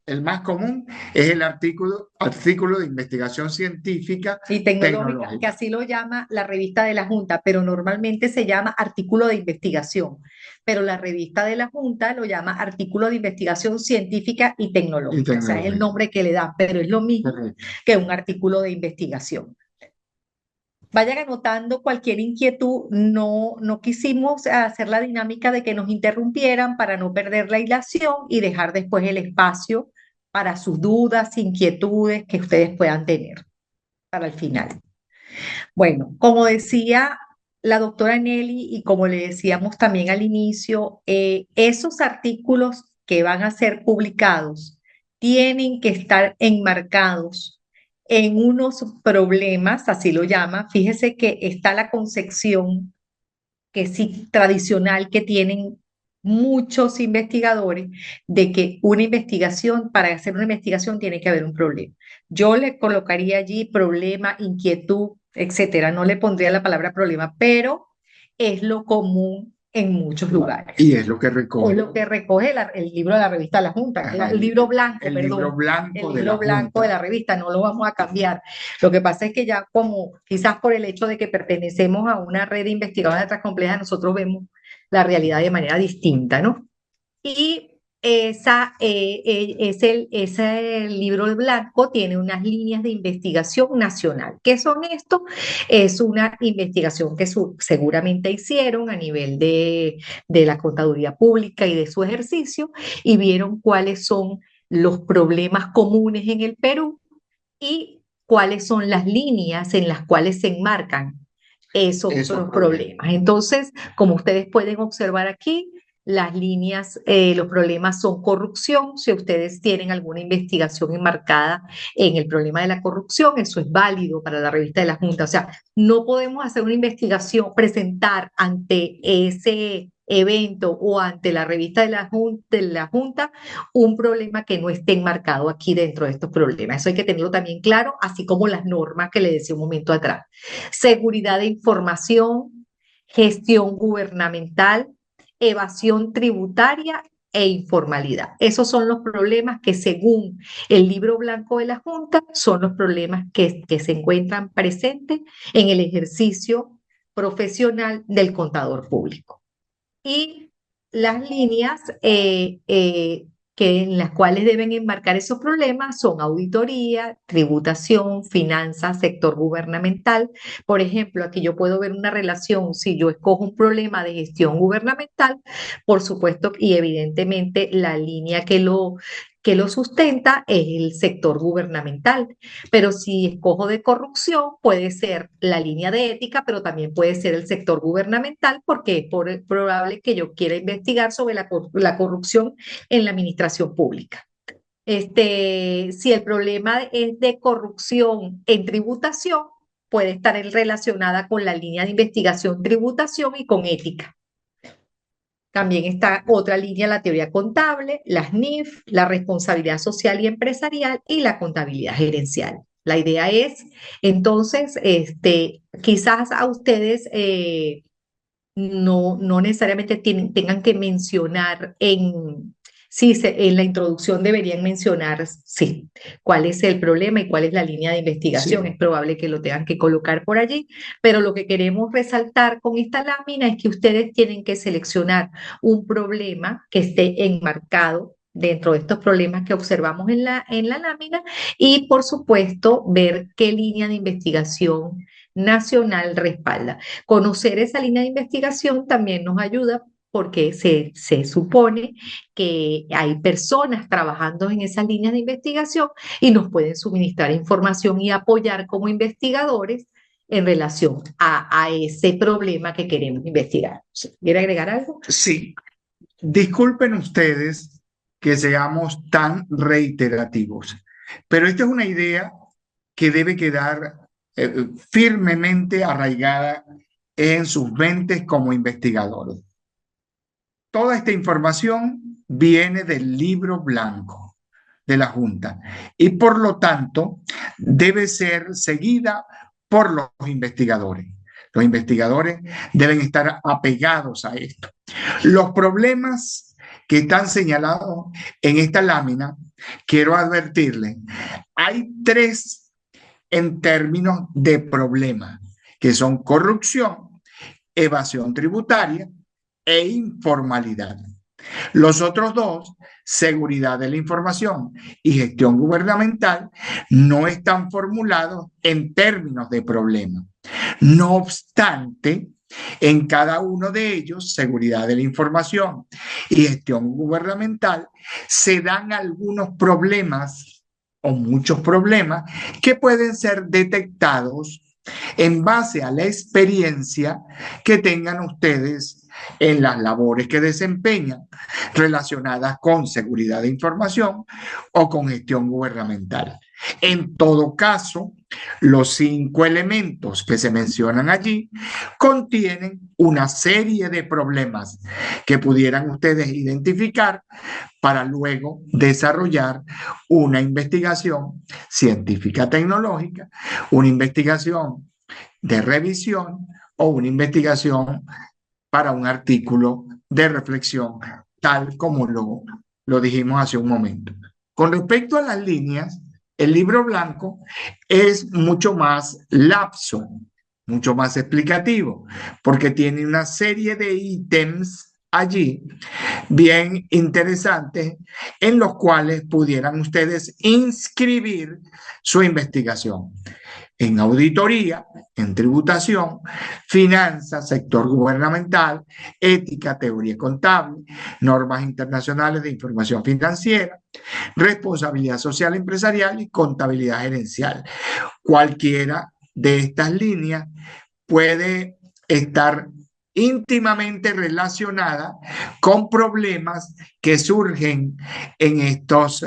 el más común es el artículo de investigación científica Y tecnológica, que tecnológica. así lo llama la revista de la Junta, pero normalmente se llama artículo de investigación. Pero la revista de la Junta lo llama artículo de investigación científica y Y tecnológica. O sea, es el tecnológica. nombre que le dan, pero es lo mismo Correcto. que un artículo de investigación. Vayan anotando cualquier inquietud. No quisimos hacer la dinámica de que nos interrumpieran para no perder la hilación y dejar después el espacio para sus dudas, inquietudes que ustedes puedan tener para el final. Bueno, como decía la doctora Nelly y como le decíamos también al inicio, esos artículos que van a ser publicados tienen que estar enmarcados en unos problemas, así lo llama. Fíjese que está la concepción que sí tradicional que tienen muchos investigadores de que una investigación, para hacer una investigación tiene que haber un problema. Yo le colocaría allí problema, inquietud, etcétera. No le pondría la palabra problema, pero es lo común en muchos Y lugares. es lo que Es recoge, lo que recoge el libro de la revista La Junta, ajá, el libro blanco, el libro perdón, el blanco de la libro blanco de Junta. la revista, no lo vamos a cambiar. Lo que pasa es que ya como quizás por el hecho de que pertenecemos a una red de investigadores de complejas, nosotros vemos la realidad de manera distinta, ¿no? Y ese libro blanco tiene unas líneas de investigación nacional. ¿Qué son esto? Es una investigación que seguramente hicieron a nivel de la contaduría pública y de su ejercicio y vieron cuáles son los problemas comunes en el Perú y cuáles son las líneas en las cuales se enmarcan esos Esos los problemas. problemas. Entonces, como ustedes pueden observar aquí, las líneas, los problemas son corrupción. Si ustedes tienen alguna investigación enmarcada en el problema de la corrupción, eso es válido para la revista de la Junta. O sea, no podemos hacer una investigación, presentar ante ese evento o ante la revista de la Junta un problema que no esté enmarcado aquí dentro de estos problemas. Eso hay que tenerlo también claro, así como las normas que le decía un momento atrás. Seguridad de información, gestión gubernamental, evasión tributaria e informalidad. Esos son los problemas que según el libro blanco de la Junta son los problemas que se encuentran presentes en el ejercicio profesional del contador público. Y las líneas en las cuales deben enmarcar esos problemas son auditoría, tributación, finanzas, sector gubernamental. Por ejemplo, aquí yo puedo ver una relación, si yo escojo un problema de gestión gubernamental, por supuesto, y evidentemente la línea que lo sustenta es el sector gubernamental. Pero si escojo de corrupción, puede ser la línea de ética, pero también puede ser el sector gubernamental, porque es probable que yo quiera investigar sobre la corrupción en la administración pública. Si el problema es de corrupción en tributación, puede estar relacionada con la línea de investigación tributación y con ética. También está otra línea, la teoría contable, las NIF, la responsabilidad social y empresarial y la contabilidad gerencial. La idea es, entonces, quizás a ustedes no necesariamente tengan que mencionar sí, en la introducción deberían mencionar, sí, cuál es el problema y cuál es la línea de investigación. Sí, Es probable que lo tengan que colocar por allí, pero lo que queremos resaltar con esta lámina es que ustedes tienen que seleccionar un problema que esté enmarcado dentro de estos problemas que observamos en la lámina y, por supuesto, ver qué línea de investigación nacional respalda. Conocer esa línea de investigación también nos ayuda porque se supone que hay personas trabajando en esas líneas de investigación y nos pueden suministrar información y apoyar como investigadores en relación a ese problema que queremos investigar. ¿Quiere agregar algo? sí. Disculpen ustedes que seamos tan reiterativos, pero esta es una idea que debe quedar firmemente arraigada en sus mentes como investigadores. Toda esta información viene del libro blanco de la Junta y por lo tanto debe ser seguida por los investigadores. Los investigadores deben estar apegados a esto. Los problemas que están señalados en esta lámina, quiero advertirles, hay tres en términos de problema, que son corrupción, evasión tributaria e informalidad. Los otros dos, seguridad de la información y gestión gubernamental, no están formulados en términos de problema. No obstante, en cada uno de ellos, seguridad de la información y gestión gubernamental, se dan algunos problemas o muchos problemas que pueden ser detectados en base a la experiencia que tengan ustedes en las labores que desempeñan relacionadas con seguridad de información o con gestión gubernamental. En todo caso, los 5 elementos que se mencionan allí contienen una serie de problemas que pudieran ustedes identificar para luego desarrollar una investigación científica tecnológica, una investigación de revisión o una investigación para un artículo de reflexión, tal como lo dijimos hace un momento. Con respecto a las líneas, el libro blanco es mucho más lapso, mucho más explicativo, porque tiene una serie de ítems allí bien interesantes en los cuales pudieran ustedes inscribir su investigación en auditoría, en tributación, finanzas, sector gubernamental, ética, teoría contable, normas internacionales de información financiera, responsabilidad social empresarial y contabilidad gerencial. Cualquiera de estas líneas puede estar íntimamente relacionada con problemas que surgen en estos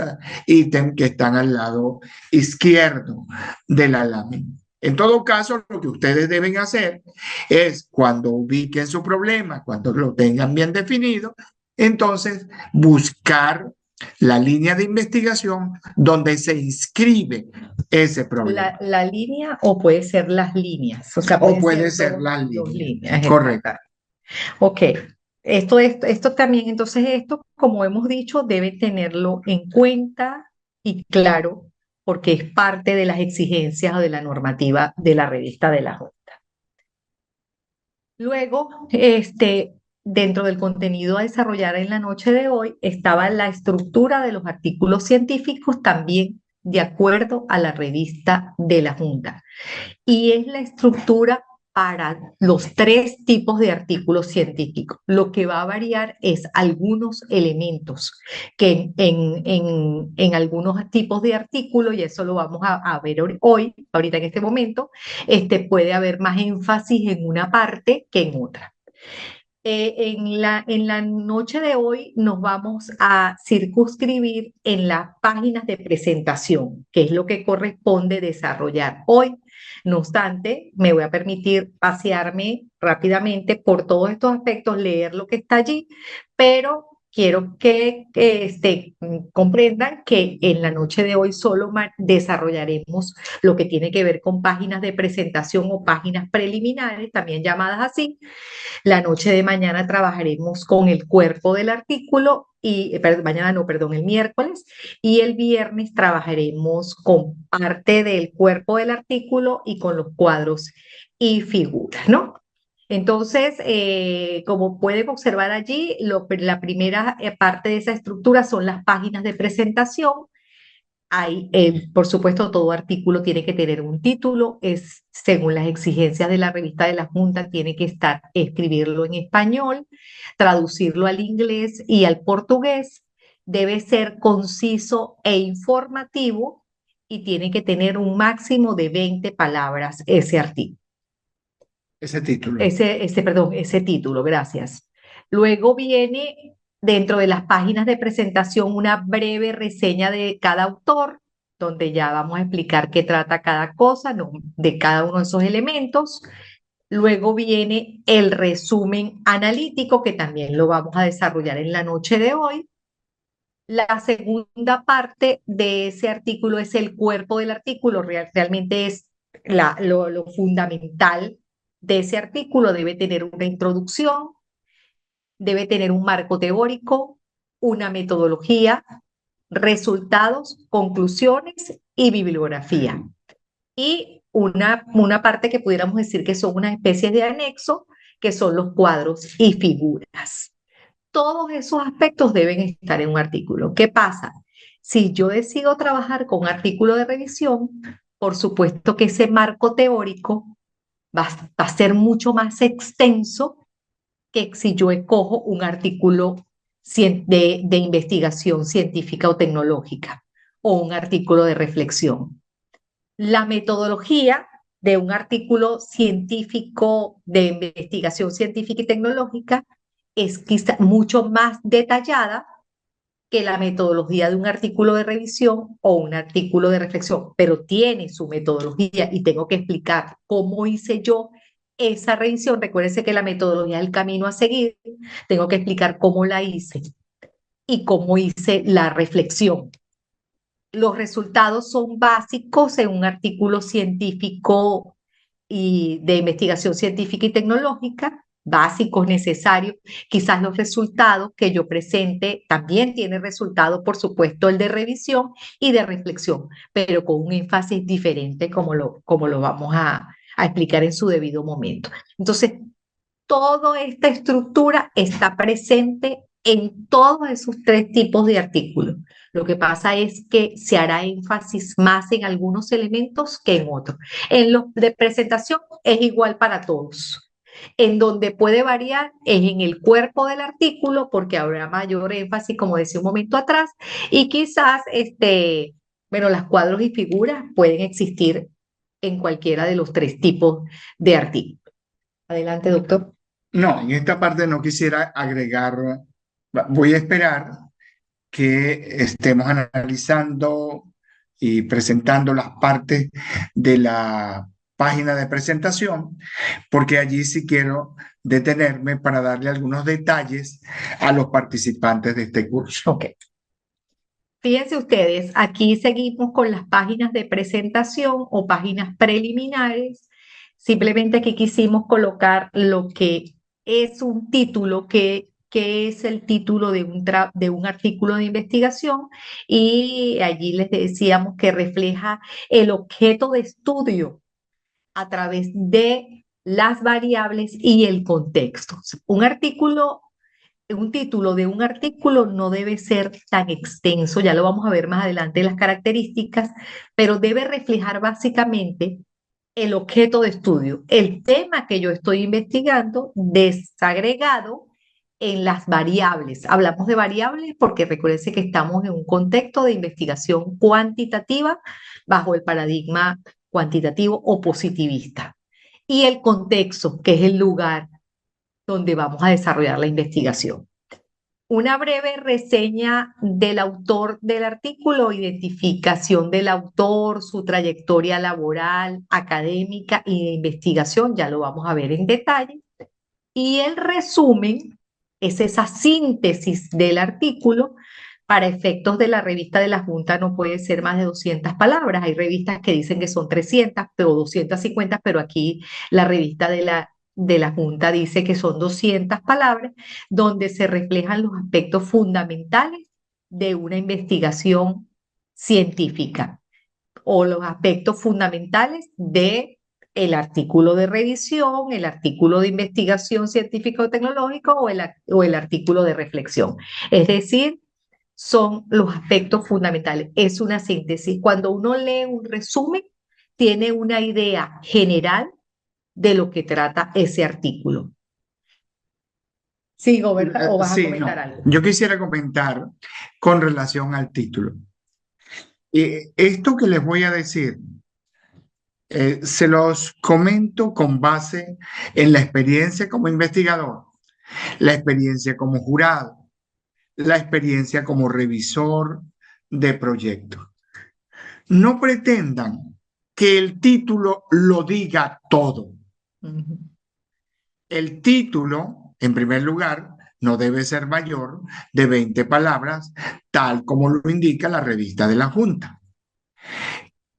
ítems que están al lado izquierdo de la lámina. En todo caso, lo que ustedes deben hacer es, cuando ubiquen su problema, cuando lo tengan bien definido, entonces buscar la línea de investigación donde se inscribe ese problema. La línea o puede ser las líneas, o sea, O puede ser ser las dos líneas. líneas. Correcto. Ok, esto también, entonces esto, como hemos dicho, debe tenerlo en cuenta y claro, porque es parte de las exigencias o de la normativa de la revista de la Junta. Luego, dentro del contenido a desarrollar en la noche de hoy, estaba la estructura de los artículos científicos también de acuerdo a la revista de la Junta. Y es la estructura para los 3 tipos de artículos científicos. Lo que va a variar es algunos elementos que en algunos tipos de artículos, y eso lo vamos a ver hoy, ahorita en este momento, puede haber más énfasis en una parte que en otra. En la noche de hoy nos vamos a circunscribir en las páginas de presentación, que es lo que corresponde desarrollar hoy. No obstante, me voy a permitir pasearme rápidamente por todos estos aspectos, leer lo que está allí, pero quiero que comprendan que en la noche de hoy solo desarrollaremos lo que tiene que ver con páginas de presentación o páginas preliminares, también llamadas así. La noche de mañana trabajaremos con el cuerpo del artículo y, mañana no, perdón, el miércoles, y el viernes trabajaremos con parte del cuerpo del artículo y con los cuadros y figuras, ¿no? Entonces, como pueden observar allí, la primera parte de esa estructura son las páginas de presentación. Hay, por supuesto, todo artículo tiene que tener un título, es según las exigencias de la revista de la Junta, tiene que escribirlo en español, traducirlo al inglés y al portugués, debe ser conciso e informativo y tiene que tener un máximo de 20 palabras ese artículo. Ese título. Perdón, ese título, gracias. Luego viene dentro de las páginas de presentación una breve reseña de cada autor, donde ya vamos a explicar qué trata cada cosa, ¿no?, de cada uno de esos elementos. Luego viene el resumen analítico, que también lo vamos a desarrollar en la noche de hoy. La segunda parte de ese artículo es el cuerpo del artículo, realmente es lo fundamental de ese artículo debe tener una introducción, debe tener un marco teórico, una metodología, resultados, conclusiones y bibliografía. Y una parte que pudiéramos decir que son unas especies de anexo, que son los cuadros y figuras. Todos esos aspectos deben estar en un artículo. ¿Qué pasa? Si yo decido trabajar con un artículo de revisión, por supuesto que ese marco teórico va a ser mucho más extenso que si yo escojo un artículo de investigación científica o tecnológica o un artículo de reflexión. La metodología de un artículo científico de investigación científica y tecnológica es quizá mucho más detallada que la metodología de un artículo de revisión o un artículo de reflexión, pero tiene su metodología y tengo que explicar cómo hice yo esa revisión. Recuérdense que la metodología es el camino a seguir. Tengo que explicar cómo la hice y cómo hice la reflexión. Los resultados son básicos en un artículo científico y de investigación científica y tecnológica, básicos, necesarios. Quizás los resultados que yo presente también tiene resultado, por supuesto, el de revisión y de reflexión, pero con un énfasis diferente como lo vamos a explicar en su debido momento. Entonces, toda esta estructura está presente en todos esos tres tipos de artículos. Lo que pasa es que se hará énfasis más en algunos elementos que en otros. En los de presentación es igual para todos. En donde puede variar es en el cuerpo del artículo, porque habrá mayor énfasis, como decía un momento atrás, y quizás, bueno, las cuadros y figuras pueden existir en cualquiera de los tres tipos de artículos. Adelante, doctor. No, en esta parte no quisiera agregar, voy a esperar que estemos analizando y presentando las partes de la página de presentación, porque allí sí quiero detenerme para darle algunos detalles a los participantes de este curso. Ok. Fíjense ustedes, aquí seguimos con las páginas de presentación o páginas preliminares. Simplemente aquí quisimos colocar lo que es un título, que es el título de un artículo de investigación, y allí les decíamos que refleja el objeto de estudio a través de las variables y el contexto. Un título de un artículo no debe ser tan extenso, ya lo vamos a ver más adelante las características, pero debe reflejar básicamente el objeto de estudio, el tema que yo estoy investigando, desagregado en las variables. Hablamos de variables porque recuérdense que estamos en un contexto de investigación cuantitativa bajo el paradigma cuantitativo o positivista. Y el contexto, que es el lugar donde vamos a desarrollar la investigación. Una breve reseña del autor del artículo, identificación del autor, su trayectoria laboral, académica y de investigación, ya lo vamos a ver en detalle. Y el resumen es esa síntesis del artículo. Para efectos de la revista de la Junta no puede ser más de 200 palabras. Hay revistas que dicen que son 300 o 250, pero aquí la revista de la Junta dice que son 200 palabras, donde se reflejan los aspectos fundamentales de una investigación científica o los aspectos fundamentales de el artículo de revisión, el artículo de investigación científica o tecnológico o el artículo de reflexión. Es decir, son los aspectos fundamentales. Es una síntesis. Cuando uno lee un resumen, tiene una idea general de lo que trata ese artículo. ¿Sigo, verdad? ¿O vas a comentar algo? Yo quisiera comentar con relación al título. Esto que les voy a decir, se los comento con base en la experiencia como investigador, la experiencia como jurado, la experiencia como revisor de proyectos. No pretendan que el título lo diga todo. El título, en primer lugar, no debe ser mayor de 20 palabras, tal como lo indica la revista de la Junta,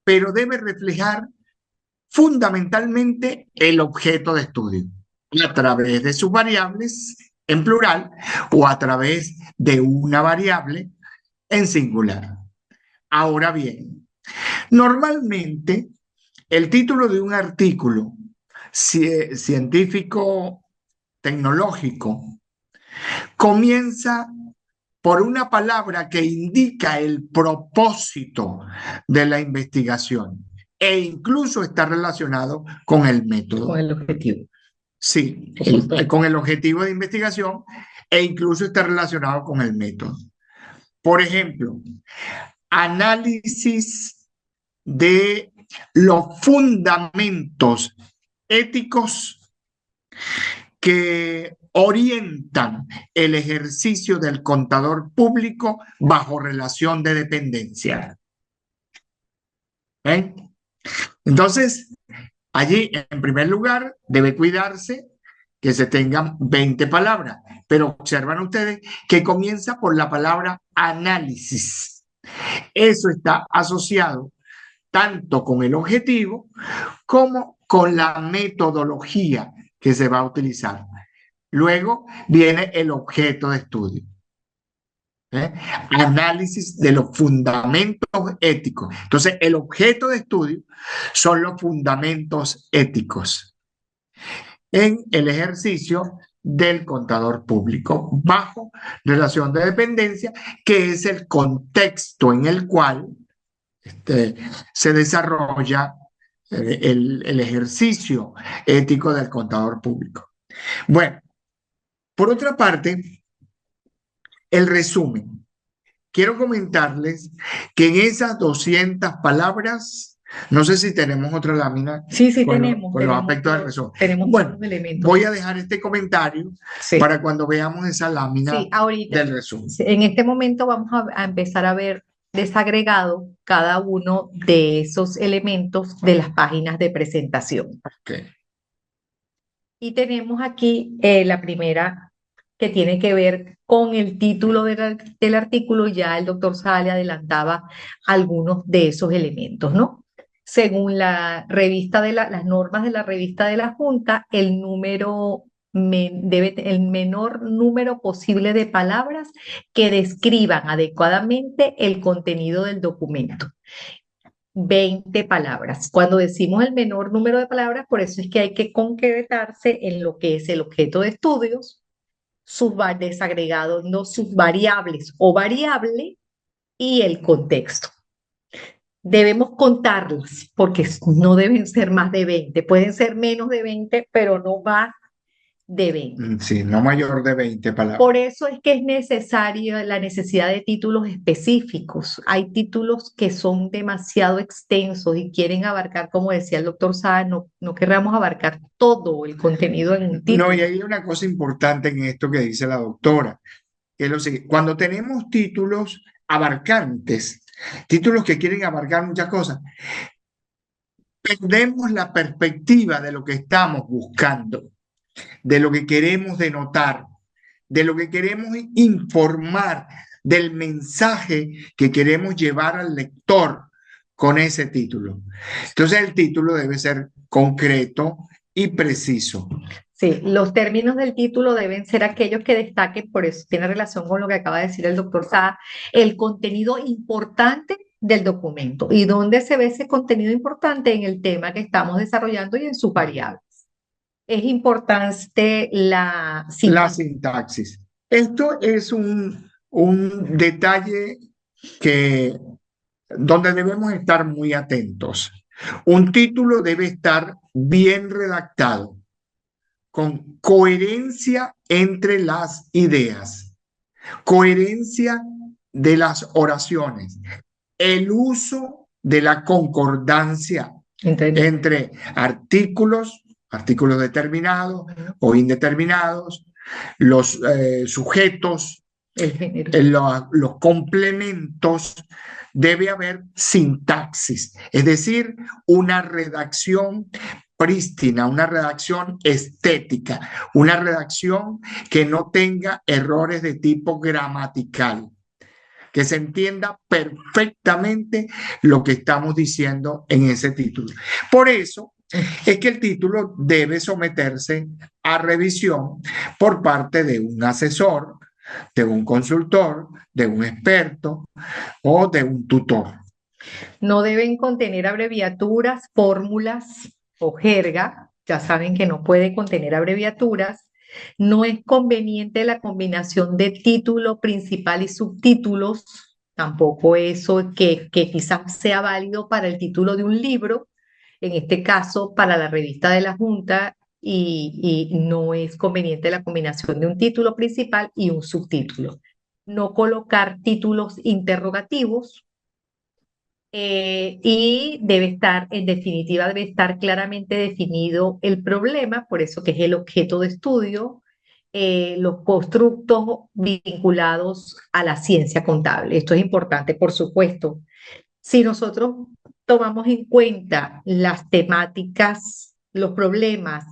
pero debe reflejar fundamentalmente el objeto de estudio, a través de sus variables en plural o a través de una variable en singular. Ahora bien, normalmente el título de un artículo científico tecnológico comienza por una palabra que indica el propósito de la investigación e incluso está relacionado con el método. Con el objetivo. Sí, con el objetivo de investigación e incluso está relacionado con el método. Por ejemplo, análisis de los fundamentos éticos que orientan el ejercicio del contador público bajo relación de dependencia. ¿Eh? Entonces, allí, en primer lugar, debe cuidarse que se tengan 20 palabras, pero observan ustedes que comienza por la palabra análisis. Eso está asociado tanto con el objetivo como con la metodología que se va a utilizar. Luego viene el objeto de estudio. Análisis de los fundamentos éticos. Entonces, el objeto de estudio son los fundamentos éticos en el ejercicio del contador público bajo relación de dependencia, que es el contexto en el cual se desarrolla el ejercicio ético del contador público. Bueno, por otra parte, el resumen. Quiero comentarles que en esas 200 palabras, no sé si tenemos otra lámina. Sí, tenemos los aspectos del resumen. Tenemos bueno, elementos. Voy a dejar este comentario para cuando veamos esa lámina del resumen. En este momento vamos a empezar a ver desagregado cada uno de esos elementos de las páginas de presentación. Okay. Y tenemos aquí la primera, que tiene que ver con el título del artículo. Ya el doctor Salle adelantaba algunos de esos elementos, ¿no? Según la revista las normas de la revista de la Junta, el menor número posible de palabras que describan adecuadamente el contenido del documento. 20 palabras. Cuando decimos el menor número de palabras, por eso es que hay que concretarse en lo que es el objeto de estudios, sus desagregados, no sus variables o variable y el contexto. Debemos contarlas porque no deben ser más de 20, pueden ser menos de 20, pero no más de 20. Sí, no mayor de 20 palabras. Por eso es que es necesaria la necesidad de títulos específicos. Hay títulos que son demasiado extensos y quieren abarcar, como decía el doctor Saá, no querramos abarcar todo el contenido en un título. No, y hay una cosa importante en esto que dice la doctora, que es lo siguiente: cuando tenemos títulos abarcantes, títulos que quieren abarcar muchas cosas, perdemos la perspectiva de lo que estamos buscando, de lo que queremos denotar, de lo que queremos informar, del mensaje que queremos llevar al lector con ese título. Entonces el título debe ser concreto y preciso. Sí, los términos del título deben ser aquellos que destaquen, por eso tiene relación con lo que acaba de decir el doctor Saá, el contenido importante del documento. ¿Y dónde se ve ese contenido importante? En el tema que estamos desarrollando y en sus variables. Es importante la sintaxis. Esto es un detalle donde debemos estar muy atentos. Un título debe estar bien redactado, con coherencia entre las ideas, coherencia de las oraciones, el uso de la concordancia entre artículos determinados o indeterminados, los sujetos, los complementos. Debe haber sintaxis, es decir, una redacción prístina, una redacción estética, una redacción que no tenga errores de tipo gramatical, que se entienda perfectamente lo que estamos diciendo en ese título. Por eso es que el título debe someterse a revisión por parte de un asesor, de un consultor, de un experto o de un tutor. No deben contener abreviaturas, fórmulas o jerga. Ya saben que no puede contener abreviaturas. No es conveniente la combinación de título principal y subtítulos. Tampoco eso que quizás sea válido para el título de un libro, en este caso para la revista de la Junta, y no es conveniente la combinación de un título principal y un subtítulo. No colocar títulos interrogativos, y debe estar, en definitiva, debe estar claramente definido el problema, por eso que es el objeto de estudio, los constructos vinculados a la ciencia contable. Esto es importante, por supuesto. Si nosotros tomamos en cuenta las temáticas, los problemas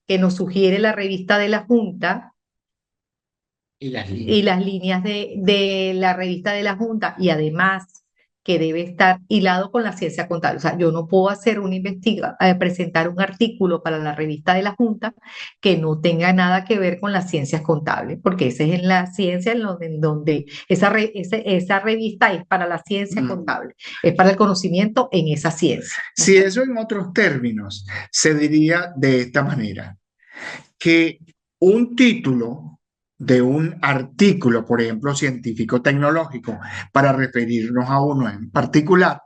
que nos sugiere la revista de la Junta, Y las y líneas. las líneas de la revista de la Junta, y además que debe estar hilado con la ciencia contable. O sea, yo no puedo hacer presentar un artículo para la revista de la Junta que no tenga nada que ver con las ciencias contables, porque esa es en la ciencia en donde esa revista es para la ciencia contable, es para el conocimiento en esa ciencia. Si eso en otros términos se diría de esta manera, que un título de un artículo, por ejemplo, científico-tecnológico, para referirnos a uno en particular,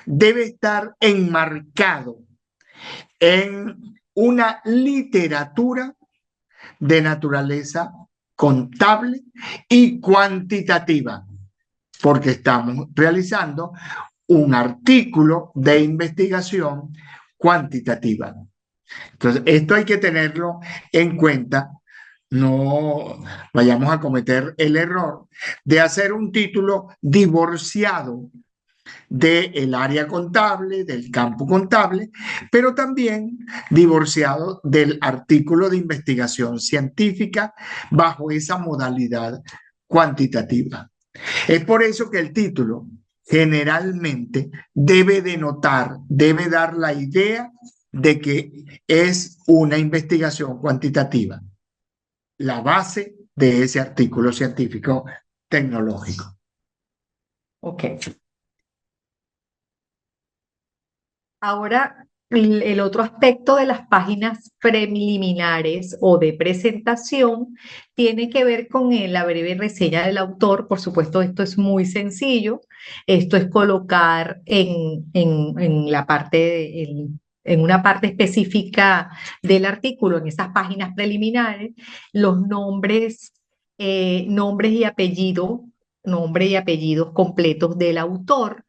debe estar enmarcado en una literatura de naturaleza contable y cuantitativa, porque estamos realizando un artículo de investigación cuantitativa. Entonces, esto hay que tenerlo en cuenta. No vayamos a cometer el error de hacer un título divorciado del área contable, del campo contable, pero también divorciado del artículo de investigación científica bajo esa modalidad cuantitativa. Es por eso que el título generalmente debe denotar, debe dar la idea de que es una investigación cuantitativa, la base de ese artículo científico tecnológico. Ok. Ahora, el otro aspecto de las páginas preliminares o de presentación tiene que ver con la breve reseña del autor. Por supuesto, esto es muy sencillo. Esto es colocar en la parte, en una parte específica del artículo, en esas páginas preliminares, los nombres, nombre y apellidos completos del autor,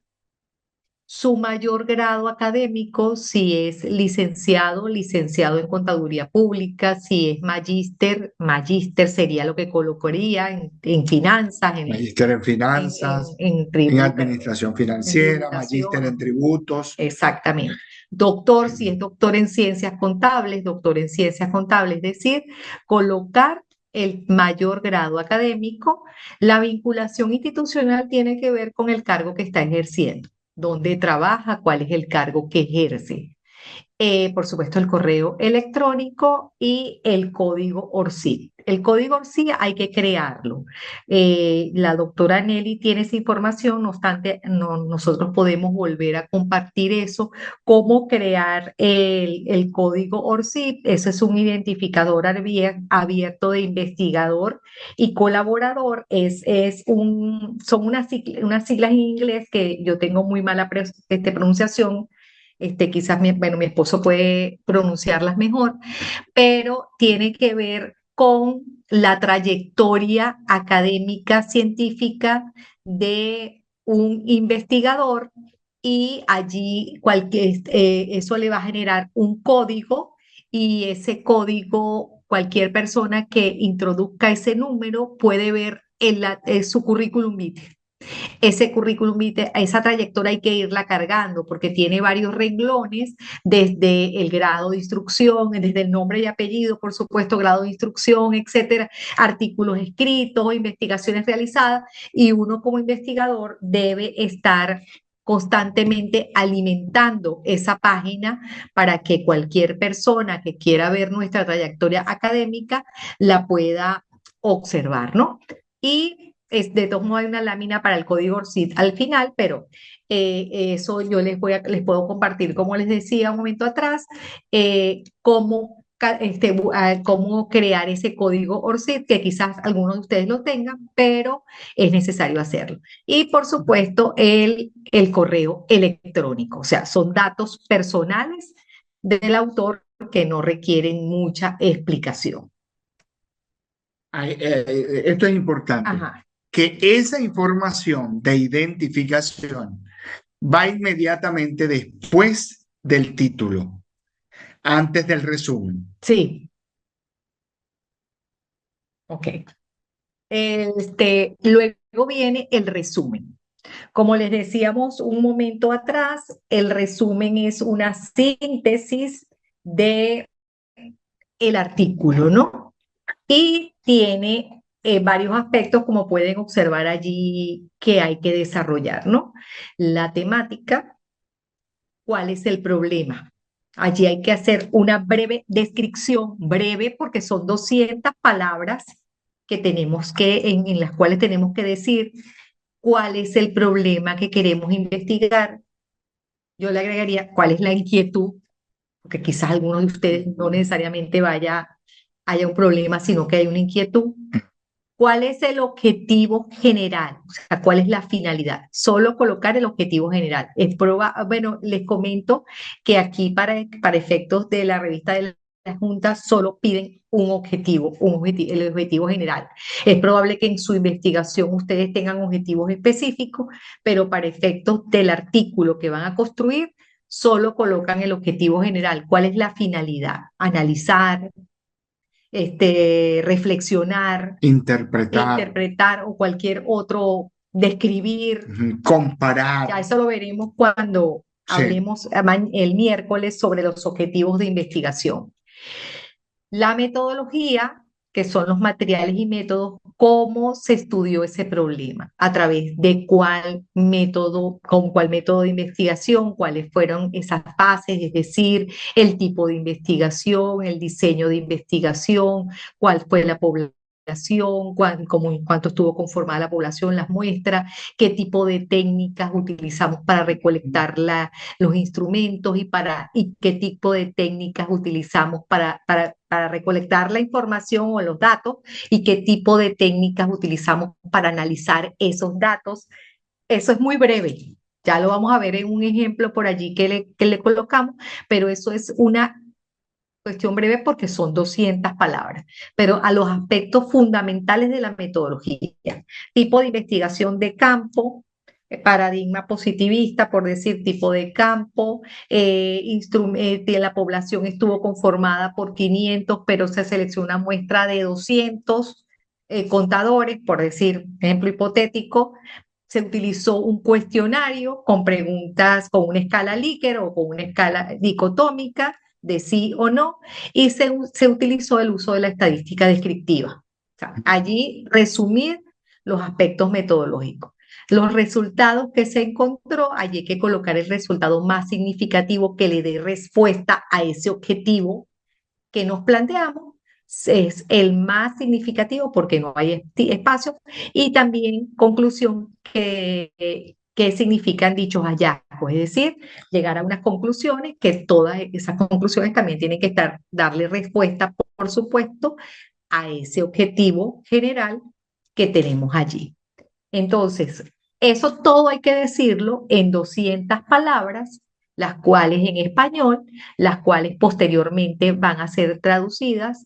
su mayor grado académico, si es licenciado, licenciado en contaduría pública, si es magíster, magíster sería lo que colocaría en finanzas, Magíster en en, finanzas, en en tributa, administración en financiera, magíster en tributación, tributos. exactamente. Doctor, si es doctor en ciencias contables, doctor en ciencias contables, es decir, colocar el mayor grado académico. La vinculación institucional tiene que ver con el cargo que está ejerciendo, dónde trabaja, cuál es el cargo que ejerce. Por supuesto, el correo electrónico y el código ORCID. El código ORCID hay que crearlo. La doctora Nelly tiene esa información, no obstante, nosotros podemos volver a compartir eso, cómo crear el código ORCID. Ese es un identificador abierto de investigador y colaborador. Son unas siglas en inglés que yo tengo muy mala pronunciación. Quizás bueno, mi esposo puede pronunciarlas mejor, pero tiene que ver con la trayectoria académica científica de un investigador, y allí eso le va a generar un código, y ese código, cualquier persona que introduzca ese número puede ver su currículum vitae. Ese currículum vitae, a esa trayectoria hay que irla cargando porque tiene varios renglones, desde el grado de instrucción, desde el nombre y apellido, por supuesto, grado de instrucción, etcétera, artículos escritos, investigaciones realizadas, y uno como investigador debe estar constantemente alimentando esa página para que cualquier persona que quiera ver nuestra trayectoria académica la pueda observar, ¿no? Y de todos modos hay una lámina para el código ORCID al final, pero eso yo les puedo compartir, como les decía un momento atrás, cómo crear ese código ORCID, que quizás algunos de ustedes lo tengan, pero es necesario hacerlo. Y por supuesto, el correo electrónico, o sea, son datos personales del autor que no requieren mucha explicación. Esto es importante, Ajá. que esa información de identificación va inmediatamente después del título, antes del resumen. Sí, ok. Luego viene el resumen. Como les decíamos un momento atrás, el resumen es una síntesis de el artículo, ¿no? Y tiene varios aspectos, como pueden observar allí, que hay que desarrollar, ¿no? La temática, ¿cuál es el problema? Allí hay que hacer una breve descripción, breve porque son 200 palabras que tenemos en las cuales tenemos que decir cuál es el problema que queremos investigar. Yo le agregaría cuál es la inquietud, porque quizás algunos de ustedes no necesariamente haya un problema, sino que hay una inquietud. ¿Cuál es el objetivo general? O sea, ¿cuál es la finalidad? Solo colocar el objetivo general. Bueno, les comento que aquí para efectos de la revista de la Junta solo piden el objetivo general. Es probable que en su investigación ustedes tengan objetivos específicos, pero para efectos del artículo que van a construir, solo colocan el objetivo general. ¿Cuál es la finalidad? Analizar, reflexionar, Interpretar, interpretar o cualquier otro, describir. Ya comparar. eso lo veremos cuando Sí. hablemos el miércoles sobre los objetivos de investigación. La metodología, que son los materiales y métodos, cómo se estudió ese problema, a través de cuál método, con cuál método de investigación, cuáles fueron esas fases, es decir, el tipo de investigación, el diseño de investigación, cuál fue la población, cuánto estuvo conformada la población, las muestras, qué tipo de técnicas utilizamos para recolectar los instrumentos y qué tipo de técnicas utilizamos para recolectar la información o los datos y qué tipo de técnicas utilizamos para analizar esos datos. Eso es muy breve. Ya lo vamos a ver en un ejemplo por allí que le colocamos, pero eso es una cuestión breve porque son 200 palabras, pero a los aspectos fundamentales de la metodología. Tipo de investigación de campo, paradigma positivista, por decir tipo de campo, la población estuvo conformada por 500, pero se seleccionó una muestra de 200 contadores, por decir, ejemplo hipotético. Se utilizó un cuestionario con preguntas con una escala Likert o con una escala dicotómica de sí o no, y se utilizó el uso de la estadística descriptiva. O sea, allí resumir los aspectos metodológicos. Los resultados que se encontró, allí hay que colocar el resultado más significativo que le dé respuesta a ese objetivo que nos planteamos, es el más significativo porque no hay espacio, y también conclusión que significan dichos hallazgos, es decir, llegar a unas conclusiones que todas esas conclusiones también tienen que darle respuesta, por supuesto, a ese objetivo general que tenemos allí. Entonces, eso todo hay que decirlo en 200 palabras, las cuales en español, las cuales posteriormente van a ser traducidas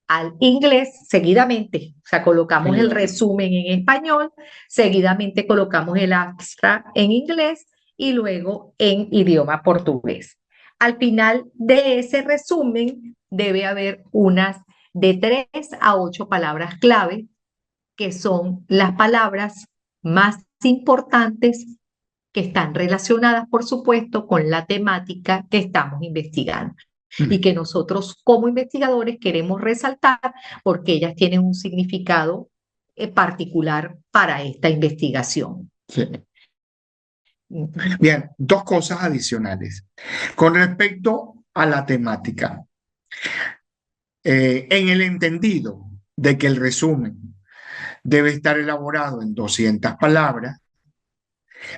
al inglés seguidamente. O sea, colocamos el resumen en español, seguidamente colocamos el abstract en inglés y luego en idioma portugués. Al final de ese resumen debe haber unas de 3 a 8 palabras clave, que son las palabras más importantes que están relacionadas, por supuesto, con la temática que estamos investigando y que nosotros como investigadores queremos resaltar porque ellas tienen un significado particular para esta investigación. Sí. Bien, dos cosas adicionales. Con respecto a la temática, en el entendido de que el resumen debe estar elaborado en 200 palabras,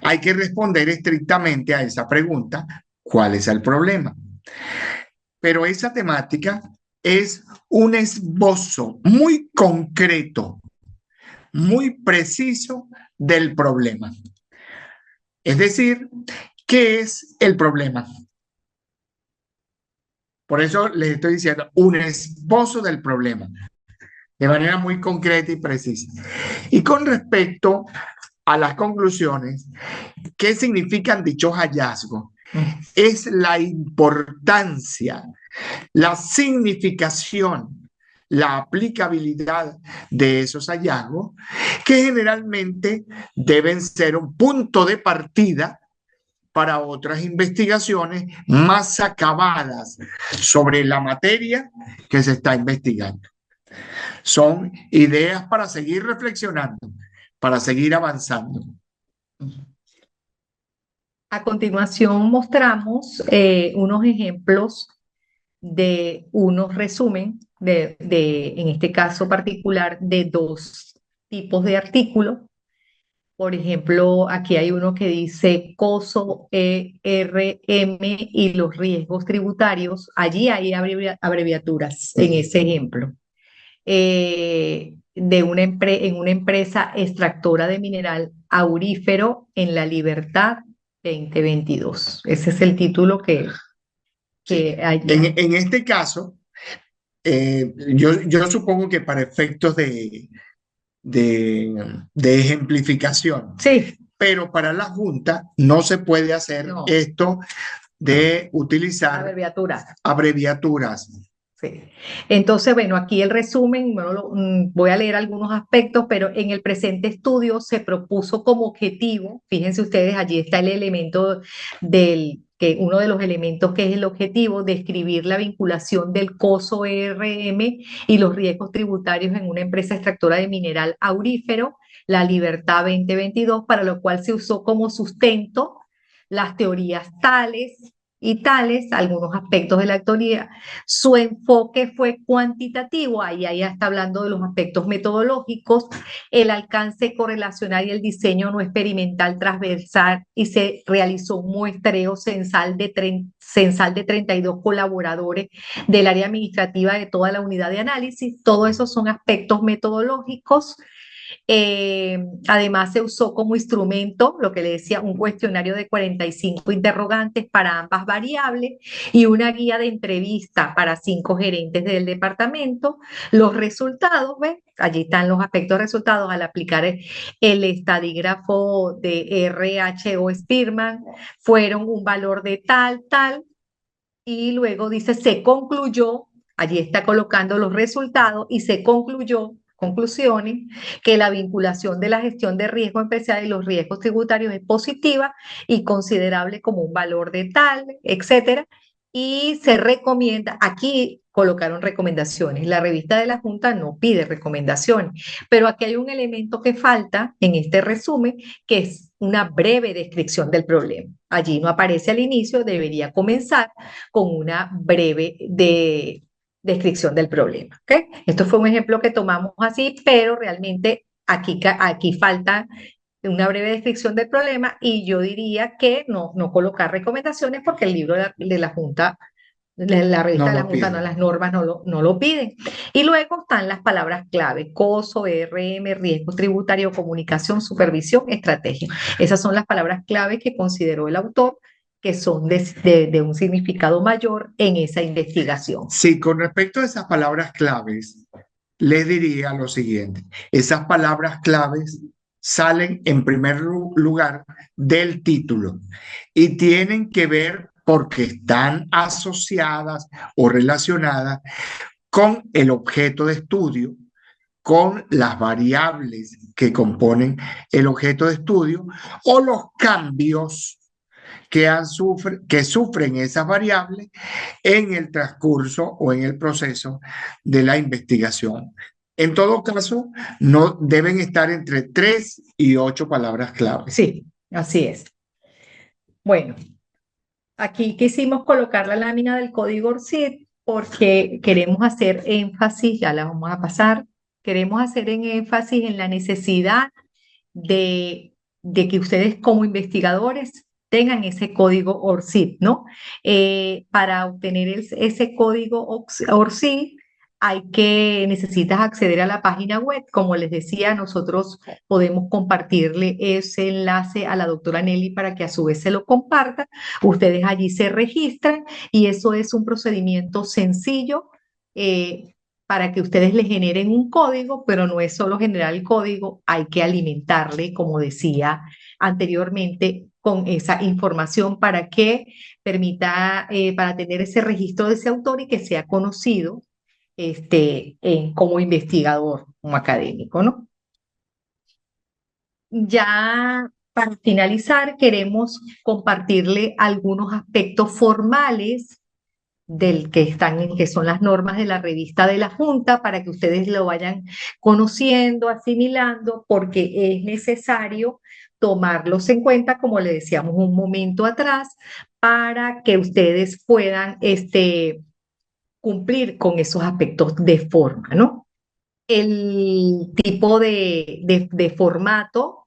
hay que responder estrictamente a esa pregunta: ¿cuál es el problema? Pero esa temática es un esbozo muy concreto, muy preciso del problema. Es decir, ¿qué es el problema? Por eso les estoy diciendo un esbozo del problema, de manera muy concreta y precisa. Y con respecto a las conclusiones, ¿qué significan dichos hallazgos? Es la importancia, la significación, la aplicabilidad de esos hallazgos, que generalmente deben ser un punto de partida para otras investigaciones más acabadas sobre la materia que se está investigando. Son ideas para seguir reflexionando, para seguir avanzando. A continuación mostramos unos ejemplos de unos resumen en este caso particular, de dos tipos de artículos. Por ejemplo, aquí hay uno que dice COSO ERM y los riesgos tributarios. Allí hay abreviaturas en ese ejemplo. En una empresa extractora de mineral aurífero en La Libertad 2022. Ese es el título que hay. En este caso, yo supongo que para efectos de ejemplificación, Sí, pero para la Junta no se puede hacer no, esto de utilizar abreviaturas. abreviaturas. Sí. Entonces, bueno, aquí el resumen, voy a leer algunos aspectos, pero en el presente estudio se propuso como objetivo, fíjense ustedes, allí está el elemento que uno de los elementos que es el objetivo, describir la vinculación del COSO ERM y los riesgos tributarios en una empresa extractora de mineral aurífero, La Libertad 2022, para lo cual se usó como sustento las teorías tales y tales, algunos aspectos de la teoría. Su enfoque fue cuantitativo, ahí ya está hablando de los aspectos metodológicos, el alcance correlacional y el diseño no experimental transversal, y se realizó un muestreo censal de 32 colaboradores del área administrativa de toda la unidad de análisis. Todos esos son aspectos metodológicos. Además, se usó como instrumento, lo que le decía, un cuestionario de 45 interrogantes para ambas variables y una guía de entrevista para 5 gerentes del departamento. Los resultados, ¿ves? Allí están los aspectos resultados al aplicar el estadígrafo de RHO Spearman, fueron un valor de tal, y luego dice, se concluyó, allí está colocando los resultados, y se concluyó, conclusiones, que la vinculación de la gestión de riesgo empresarial y los riesgos tributarios es positiva y considerable como un valor de tal, etcétera. Y se recomienda, aquí colocaron recomendaciones, la revista de la Junta no pide recomendaciones, pero aquí hay un elemento que falta en este resumen, que es una breve descripción del problema. Allí no aparece al inicio, debería comenzar con una breve descripción del problema. ¿Okay? Esto fue un ejemplo que tomamos así, pero realmente aquí falta una breve descripción del problema, y yo diría que no colocar recomendaciones porque el libro de la Junta, la revista No de la lo Junta, no, piden. las normas no lo piden. Y luego están las palabras clave: COSO, RM, riesgo tributario, comunicación, supervisión, estrategia. Esas son las palabras clave que consideró el autor que son de un significado mayor en esa investigación. Sí, con respecto a esas palabras claves, les diría lo siguiente. Esas palabras claves salen en primer lugar del título y tienen que ver porque están asociadas o relacionadas con el objeto de estudio, con las variables que componen el objeto de estudio o los cambios que sufren esas variables en el transcurso o en el proceso de la investigación. En todo caso, no deben estar entre 3 y 8 palabras clave. Sí, así es. Bueno, aquí quisimos colocar la lámina del código ORCID porque queremos hacer énfasis, ya la vamos a pasar, queremos hacer en énfasis en la necesidad de, de que ustedes como investigadores tengan ese código ORCID, ¿no? Para obtener ese código ORCID necesitas acceder a la página web. Como les decía, nosotros podemos compartirle ese enlace a la doctora Nelly para que a su vez se lo comparta. Ustedes allí se registran y eso es un procedimiento sencillo. Para que ustedes le generen un código, pero no es solo generar el código, hay que alimentarle, como decía anteriormente, con esa información para que permita, para tener ese registro de ese autor y que sea conocido como investigador, como académico, ¿no? Ya para finalizar, queremos compartirle algunos aspectos formales que son las normas de la revista de la Junta, para que ustedes lo vayan conociendo, asimilando, porque es necesario tomarlos en cuenta, como le decíamos un momento atrás, para que ustedes puedan cumplir con esos aspectos de forma, ¿no? El tipo de formato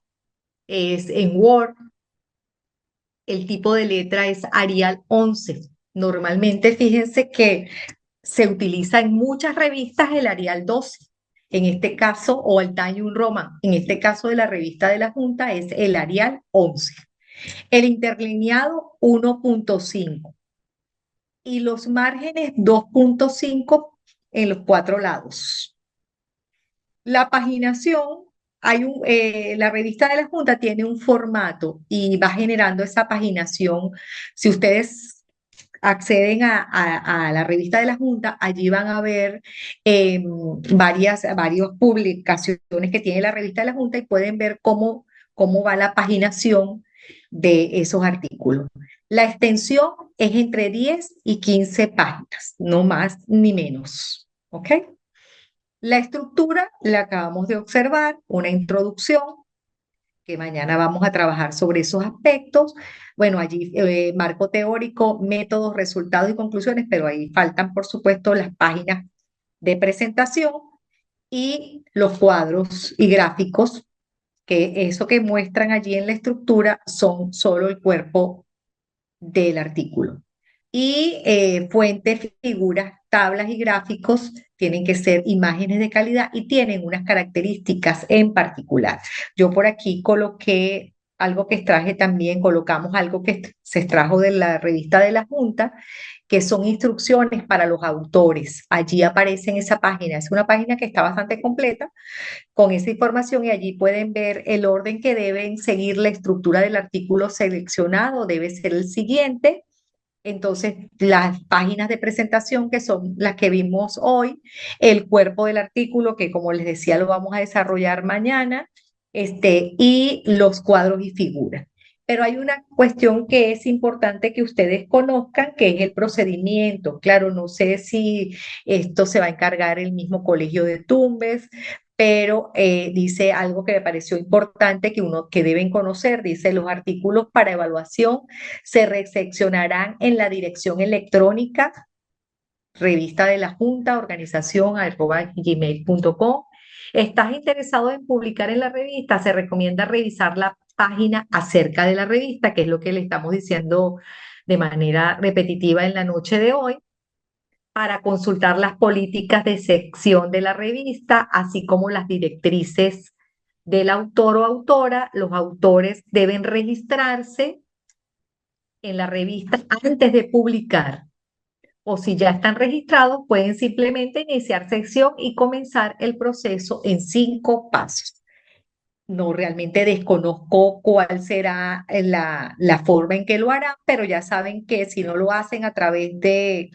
es en Word, el tipo de letra es Arial 11. Normalmente, fíjense que se utiliza en muchas revistas el Arial 12, en este caso, o el Times Roman. En este caso de la revista de la Junta es el Arial 11. El interlineado 1.5 y los márgenes 2.5 en los cuatro lados. La paginación, la revista de la Junta tiene un formato y va generando esa paginación. Si ustedes acceden a la revista de la Junta, allí van a ver varias publicaciones que tiene la revista de la Junta y pueden ver cómo va la paginación de esos artículos. La extensión es entre 10 y 15 páginas, no más ni menos. ¿Ok? La estructura la acabamos de observar, una introducción, que mañana vamos a trabajar sobre esos aspectos. Bueno, allí marco teórico, métodos, resultados y conclusiones, pero ahí faltan, por supuesto, las páginas de presentación y los cuadros y gráficos, que eso que muestran allí en la estructura son solo el cuerpo del artículo. Y fuentes, figuras, tablas y gráficos tienen que ser imágenes de calidad y tienen unas características en particular. Yo por aquí coloqué algo que extraje también, colocamos algo que se extrajo de la revista de la Junta, que son instrucciones para los autores. Allí aparece en esa página. Es una página que está bastante completa con esa información y allí pueden ver el orden que deben seguir la estructura del artículo seleccionado, debe ser el siguiente. Entonces, las páginas de presentación que son las que vimos hoy, el cuerpo del artículo que como les decía lo vamos a desarrollar mañana, y los cuadros y figuras. Pero hay una cuestión que es importante que ustedes conozcan, que es el procedimiento. Claro, no sé si esto se va a encargar el mismo colegio de Tumbes, pero dice algo que me pareció importante que deben conocer. Dice: los artículos para evaluación se recepcionarán en la dirección electrónica revista de la Junta, organización @gmail.com. ¿Estás interesado en publicar en la revista? Se recomienda revisar la página acerca de la revista, que es lo que le estamos diciendo de manera repetitiva en la noche de hoy, para consultar las políticas de sección de la revista, así como las directrices del autor o autora. Los autores deben registrarse en la revista antes de publicar, o si ya están registrados, pueden simplemente iniciar sección y comenzar el proceso en 5 pasos. No, realmente desconozco cuál será la forma en que lo harán, pero ya saben que si no lo hacen a través de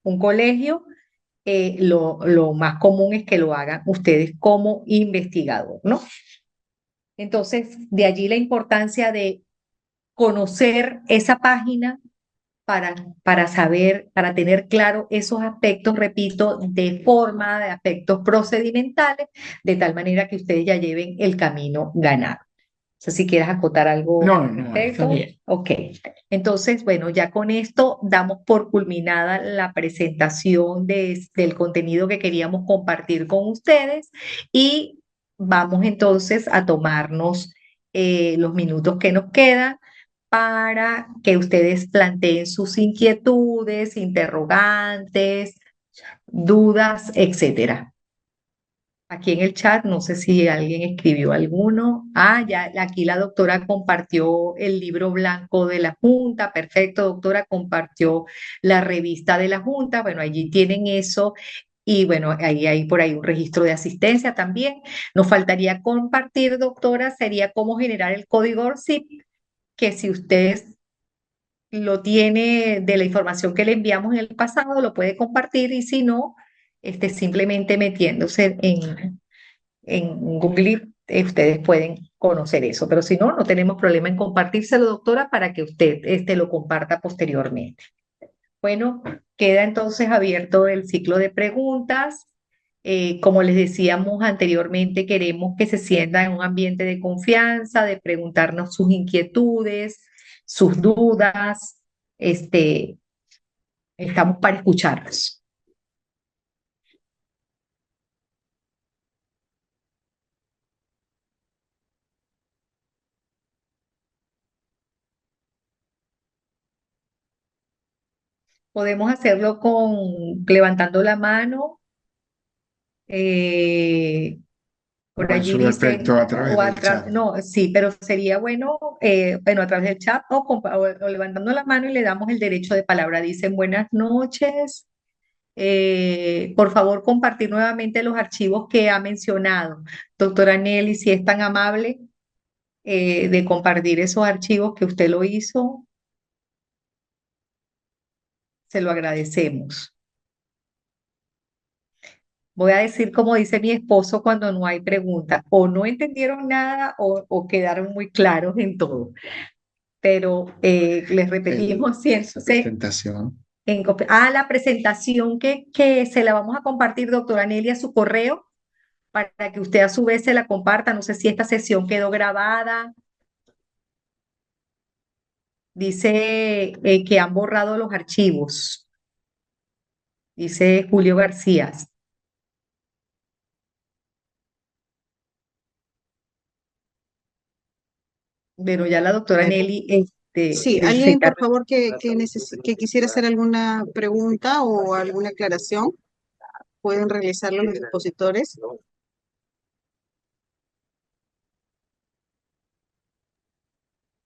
un colegio, lo más común es que lo hagan ustedes como investigador, ¿no? Entonces, de allí la importancia de conocer esa página para saber, para tener claro esos aspectos, repito, de forma, de aspectos procedimentales, de tal manera que ustedes ya lleven el camino ganado. sé si quieres acotar algo No, al no, está respecto. bien. Ok. Entonces, bueno, ya con esto damos por culminada la presentación del contenido que queríamos compartir con ustedes y vamos entonces a tomarnos los minutos que nos quedan para que ustedes planteen sus inquietudes, interrogantes, dudas, etcétera. Aquí en el chat, no sé si alguien escribió alguno. Ah, ya, aquí la doctora compartió el libro blanco de la Junta. Perfecto, doctora, compartió la revista de la Junta. Bueno, allí tienen eso. Y bueno, ahí hay por ahí un registro de asistencia también. Nos faltaría compartir, doctora, sería cómo generar el código ORCID, que si usted lo tiene de la información que le enviamos en el pasado, lo puede compartir y si no, simplemente metiéndose en Google, ustedes pueden conocer eso, pero si no, no tenemos problema en compartírselo, doctora, para que usted lo comparta posteriormente. Bueno, queda entonces abierto el ciclo de preguntas. Como les decíamos anteriormente, queremos que se sientan en un ambiente de confianza, de preguntarnos sus inquietudes, sus dudas. Este, Estamos para escucharlos. Podemos hacerlo levantando la mano. eh, Por O en allí su defecto dicen, a través del chat. no, sí, pero sería bueno, bueno, a través del chat o levantando la mano y le damos el derecho de palabra. Dicen buenas noches. Por favor, compartir nuevamente los archivos que ha mencionado. Doctora Nelly, si es tan amable de compartir esos archivos que usted lo hizo, se lo agradecemos. Voy a decir como dice mi esposo cuando no hay preguntas, o no entendieron nada o quedaron muy claros en todo. Pero les repetimos Esa siempre presentación. la presentación que se la vamos a compartir, doctora Nelly, a su correo para que usted a su vez se la comparta. No sé si esta sesión quedó grabada. Dice que han borrado los archivos, dice Julio García. Pero ya la doctora Eh, Nelly, Sí, alguien por favor que quisiera hacer alguna pregunta o alguna aclaración, pueden realizarlo los expositores.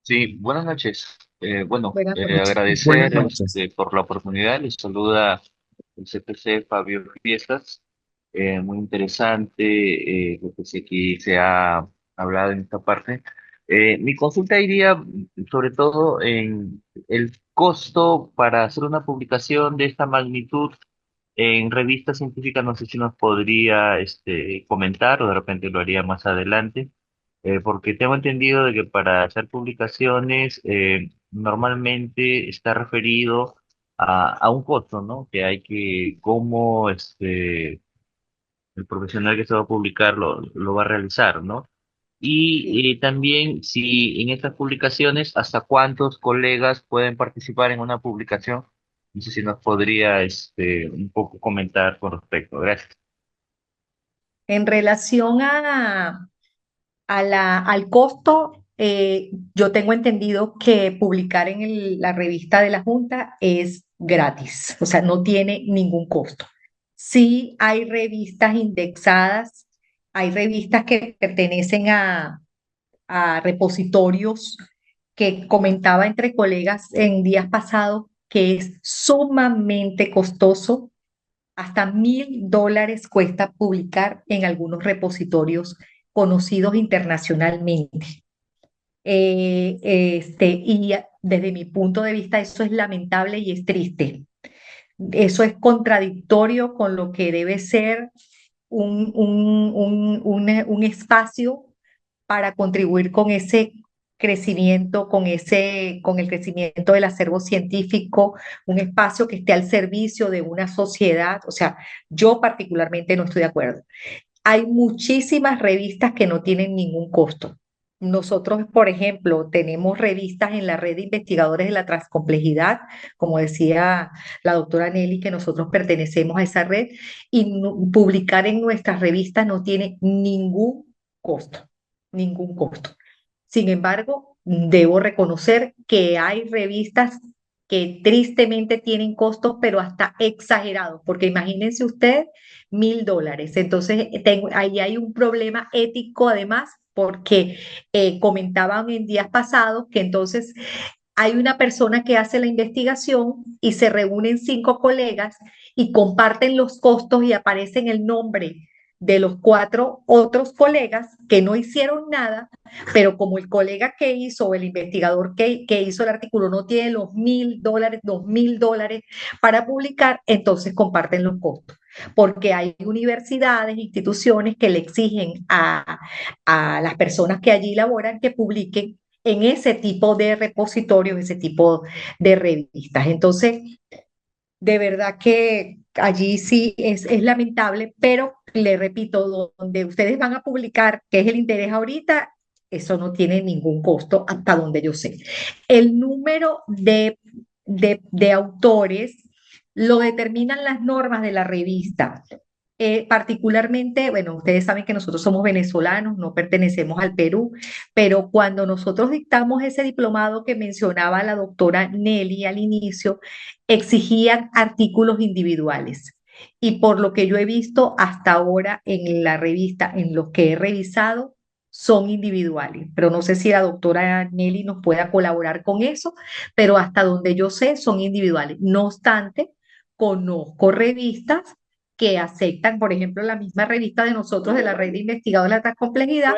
Sí, buenas noches. buenas noches. Agradecer Buenas noches. por la oportunidad. Les saluda el CPC Fabio Fiestas. Muy interesante lo que aquí se ha hablado en esta parte. Mi consulta iría sobre todo en el costo para hacer una publicación de esta magnitud en revista científica. No sé si nos podría comentar o de repente lo haría más adelante, porque tengo entendido de que para hacer publicaciones normalmente está referido a un costo, ¿no? Que hay que, cómo el profesional que se va a publicar lo va a realizar, ¿no? Sí. Y también si en estas publicaciones, hasta cuántos colegas pueden participar en una publicación. No sé si nos podría un poco comentar con respecto. Gracias. En relación al costo, yo tengo entendido que publicar en la revista de la Junta es gratis, o sea, no tiene ningún costo. Sí hay revistas indexadas, hay revistas que pertenecen a repositorios que comentaba entre colegas en días pasados que es sumamente costoso. Hasta $1,000 cuesta publicar en algunos repositorios conocidos internacionalmente. Desde mi punto de vista, eso es lamentable y es triste. Eso es contradictorio con lo que debe ser un espacio para contribuir con ese crecimiento, con el crecimiento del acervo científico, un espacio que esté al servicio de una sociedad. O sea, yo particularmente no estoy de acuerdo. Hay muchísimas revistas que no tienen ningún costo. Nosotros, por ejemplo, tenemos revistas en la red de investigadores de la transcomplejidad, como decía la doctora Nelly, que nosotros pertenecemos a esa red, y publicar en nuestras revistas no tiene ningún costo, ningún costo. Sin embargo, debo reconocer que hay revistas que tristemente tienen costos, pero hasta exagerados, porque imagínense usted, $1.000. Entonces, ahí hay un problema ético además, porque comentaban en días pasados que entonces hay una persona que hace la investigación y se reúnen 5 colegas y comparten los costos y aparece el nombre de los 4 otros colegas que no hicieron nada, pero como el colega que hizo o el investigador que hizo el artículo no tiene los $1.000, $2.000 para publicar, entonces comparten los costos. Porque hay universidades, instituciones que le exigen a las personas que allí laboran que publiquen en ese tipo de repositorios, ese tipo de revistas. Entonces, de verdad que allí sí es lamentable, pero le repito, donde ustedes van a publicar, que es el interés ahorita, eso no tiene ningún costo hasta donde yo sé. El número de autores lo determinan las normas de la revista. Particularmente, bueno, ustedes saben que nosotros somos venezolanos, no pertenecemos al Perú, pero cuando nosotros dictamos ese diplomado que mencionaba la doctora Nelly al inicio, exigían artículos individuales. Y por lo que yo he visto hasta ahora en la revista, en los que he revisado, son individuales. Pero no sé si la doctora Nelly nos pueda colaborar con eso, pero hasta donde yo sé, son individuales. No obstante, conozco revistas que aceptan, por ejemplo, la misma revista de nosotros, de la Red de Investigadores de la Transcomplejidad,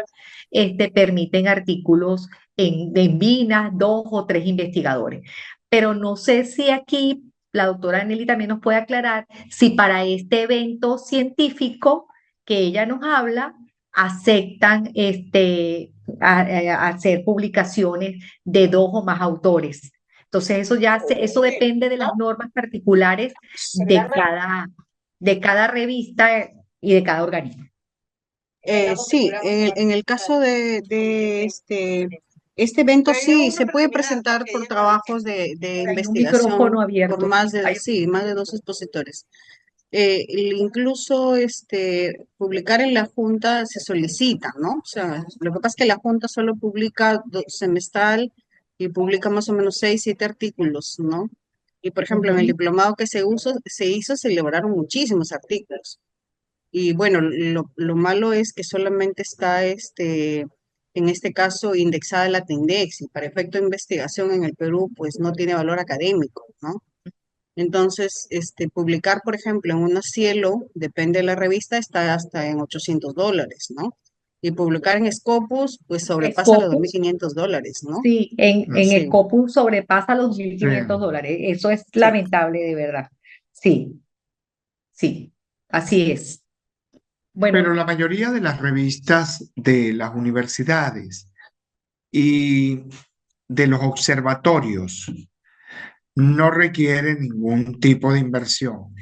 permiten artículos en Vinas, 2 o 3 investigadores. Pero no sé si aquí la doctora Nelly también nos puede aclarar si para este evento científico que ella nos habla, aceptan hacer publicaciones de 2 o más autores. Entonces, eso depende de las normas particulares de cada revista y de cada organismo. Sí, en el caso de este evento sí se puede presentar por trabajos de Hay un investigación micrófono por abierto. sí, más de 2 expositores. Incluso publicar en la Junta se solicita, ¿no? O sea, lo que pasa es que la Junta solo publica semestral y publica más o menos 6, 7 artículos, ¿no? Y por ejemplo, en el Ujú. diplomado que se hizo, se elaboraron muchísimos artículos. Y bueno, lo malo es que solamente está en este caso indexada la Tindex y para efecto de investigación en el Perú, pues no tiene valor académico, ¿no? Entonces, publicar, por ejemplo, en una Cielo, depende de la revista, está hasta en $800, ¿no? Y publicar en Scopus, pues sobrepasa los dos mil Scopus, quinientos dólares, ¿no? sí, en Sí, Scopus sobrepasa los mil Sí. quinientos dólares. Eso es sí. lamentable, de verdad. Sí, sí, así es. Pero Bueno, la mayoría de las revistas de las universidades y de los observatorios no requieren ningún tipo de inversión,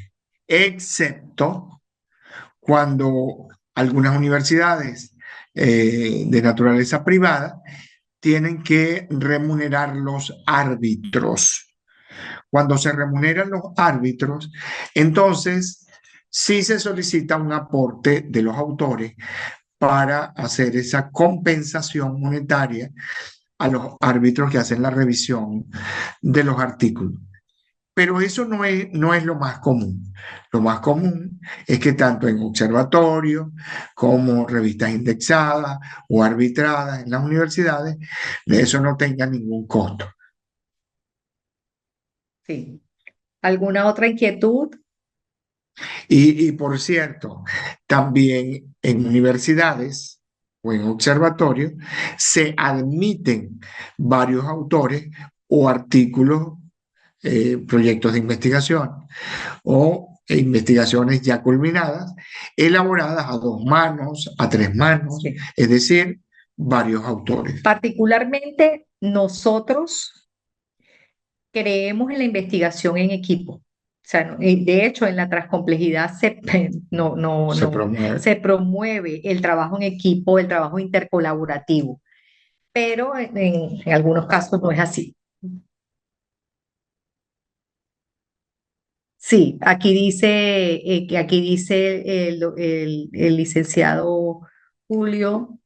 excepto cuando algunas universidades de naturaleza privada tienen que remunerar los árbitros. Cuando se remuneran los árbitros, entonces sí se solicita un aporte de los autores para hacer esa compensación monetaria a los árbitros que hacen la revisión de los artículos. Pero eso no es lo más común. Lo más común es que tanto en observatorios como revistas indexadas o arbitradas en las universidades, eso no tenga ningún costo. sí. ¿Alguna otra inquietud? Y por cierto, también en universidades o en observatorios se admiten varios autores o artículos, proyectos de investigación o investigaciones ya culminadas, elaboradas a 2 manos, a 3 manos, Sí. es decir, varios autores. Particularmente nosotros creemos en la investigación en equipo. O sea, de hecho, en la transcomplejidad no, no, Se no, promueve. se promueve el trabajo en equipo, el trabajo intercolaborativo. pero en algunos casos no es así. Sí, aquí dice el licenciado Julio.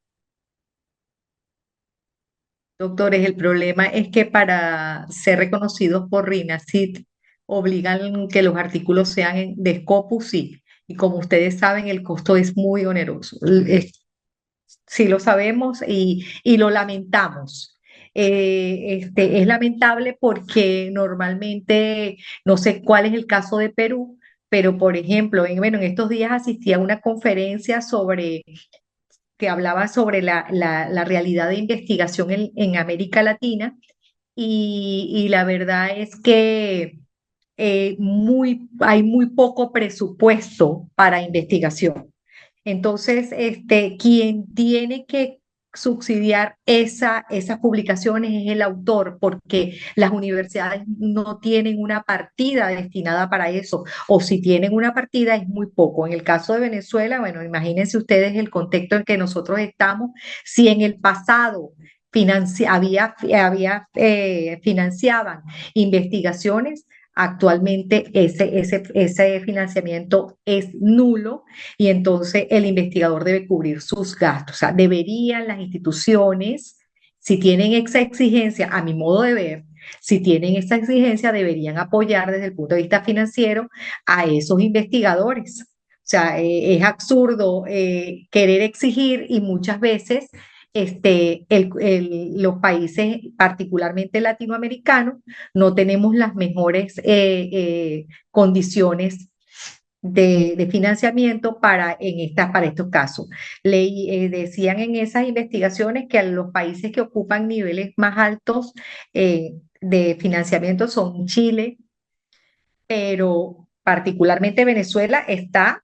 Doctores, el problema es que para ser reconocidos por RINASIT obligan que los artículos sean de Scopus, sí. Y como ustedes saben, el costo es muy oneroso. Sí lo sabemos y lo lamentamos. Es lamentable porque normalmente, no sé cuál es el caso de Perú, pero por ejemplo, bueno, en estos días asistí a una conferencia que hablaba sobre la realidad de investigación en América Latina y la verdad es que hay muy poco presupuesto para investigación. Entonces, quien tiene que subsidiar esas publicaciones es el autor, porque las universidades no tienen una partida destinada para eso, o si tienen una partida es muy poco. En el caso de Venezuela, bueno, imagínense ustedes el contexto en que nosotros estamos, si en el pasado financiaban investigaciones. Actualmente ese financiamiento es nulo y entonces el investigador debe cubrir sus gastos. O sea, deberían las instituciones, si tienen esa exigencia, a mi modo de ver, si tienen esa exigencia, deberían apoyar desde el punto de vista financiero a esos investigadores. O sea, es absurdo querer exigir y muchas veces los países, particularmente latinoamericanos, no tenemos las mejores condiciones de financiamiento para estos casos. Decían en esas investigaciones que a los países que ocupan niveles más altos de financiamiento son Chile, pero particularmente Venezuela está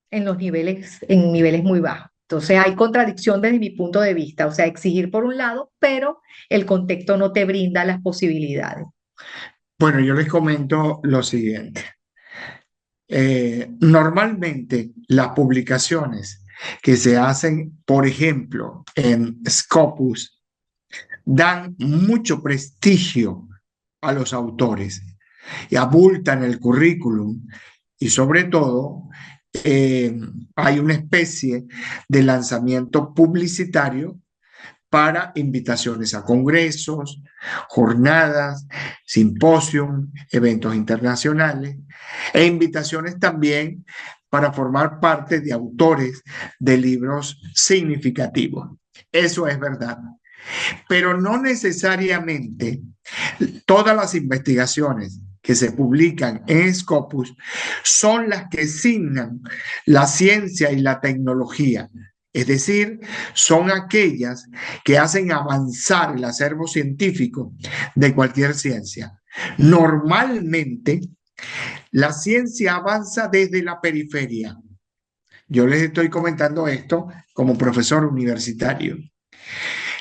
en niveles muy bajos. Entonces hay contradicción desde mi punto de vista, o sea, exigir por un lado, pero el contexto no te brinda las posibilidades. Bueno, yo les comento lo siguiente. Normalmente las publicaciones que se hacen, por ejemplo, en Scopus, dan mucho prestigio a los autores y abultan el currículum y sobre todo hay una especie de lanzamiento publicitario para invitaciones a congresos, jornadas, simposios, eventos internacionales e invitaciones también para formar parte de autores de libros significativos. Eso es verdad, pero no necesariamente todas las investigaciones que se publican en Scopus son las que signan la ciencia y la tecnología. Es decir, son aquellas que hacen avanzar el acervo científico de cualquier ciencia. Normalmente, la ciencia avanza desde la periferia. Yo les estoy comentando esto como profesor universitario.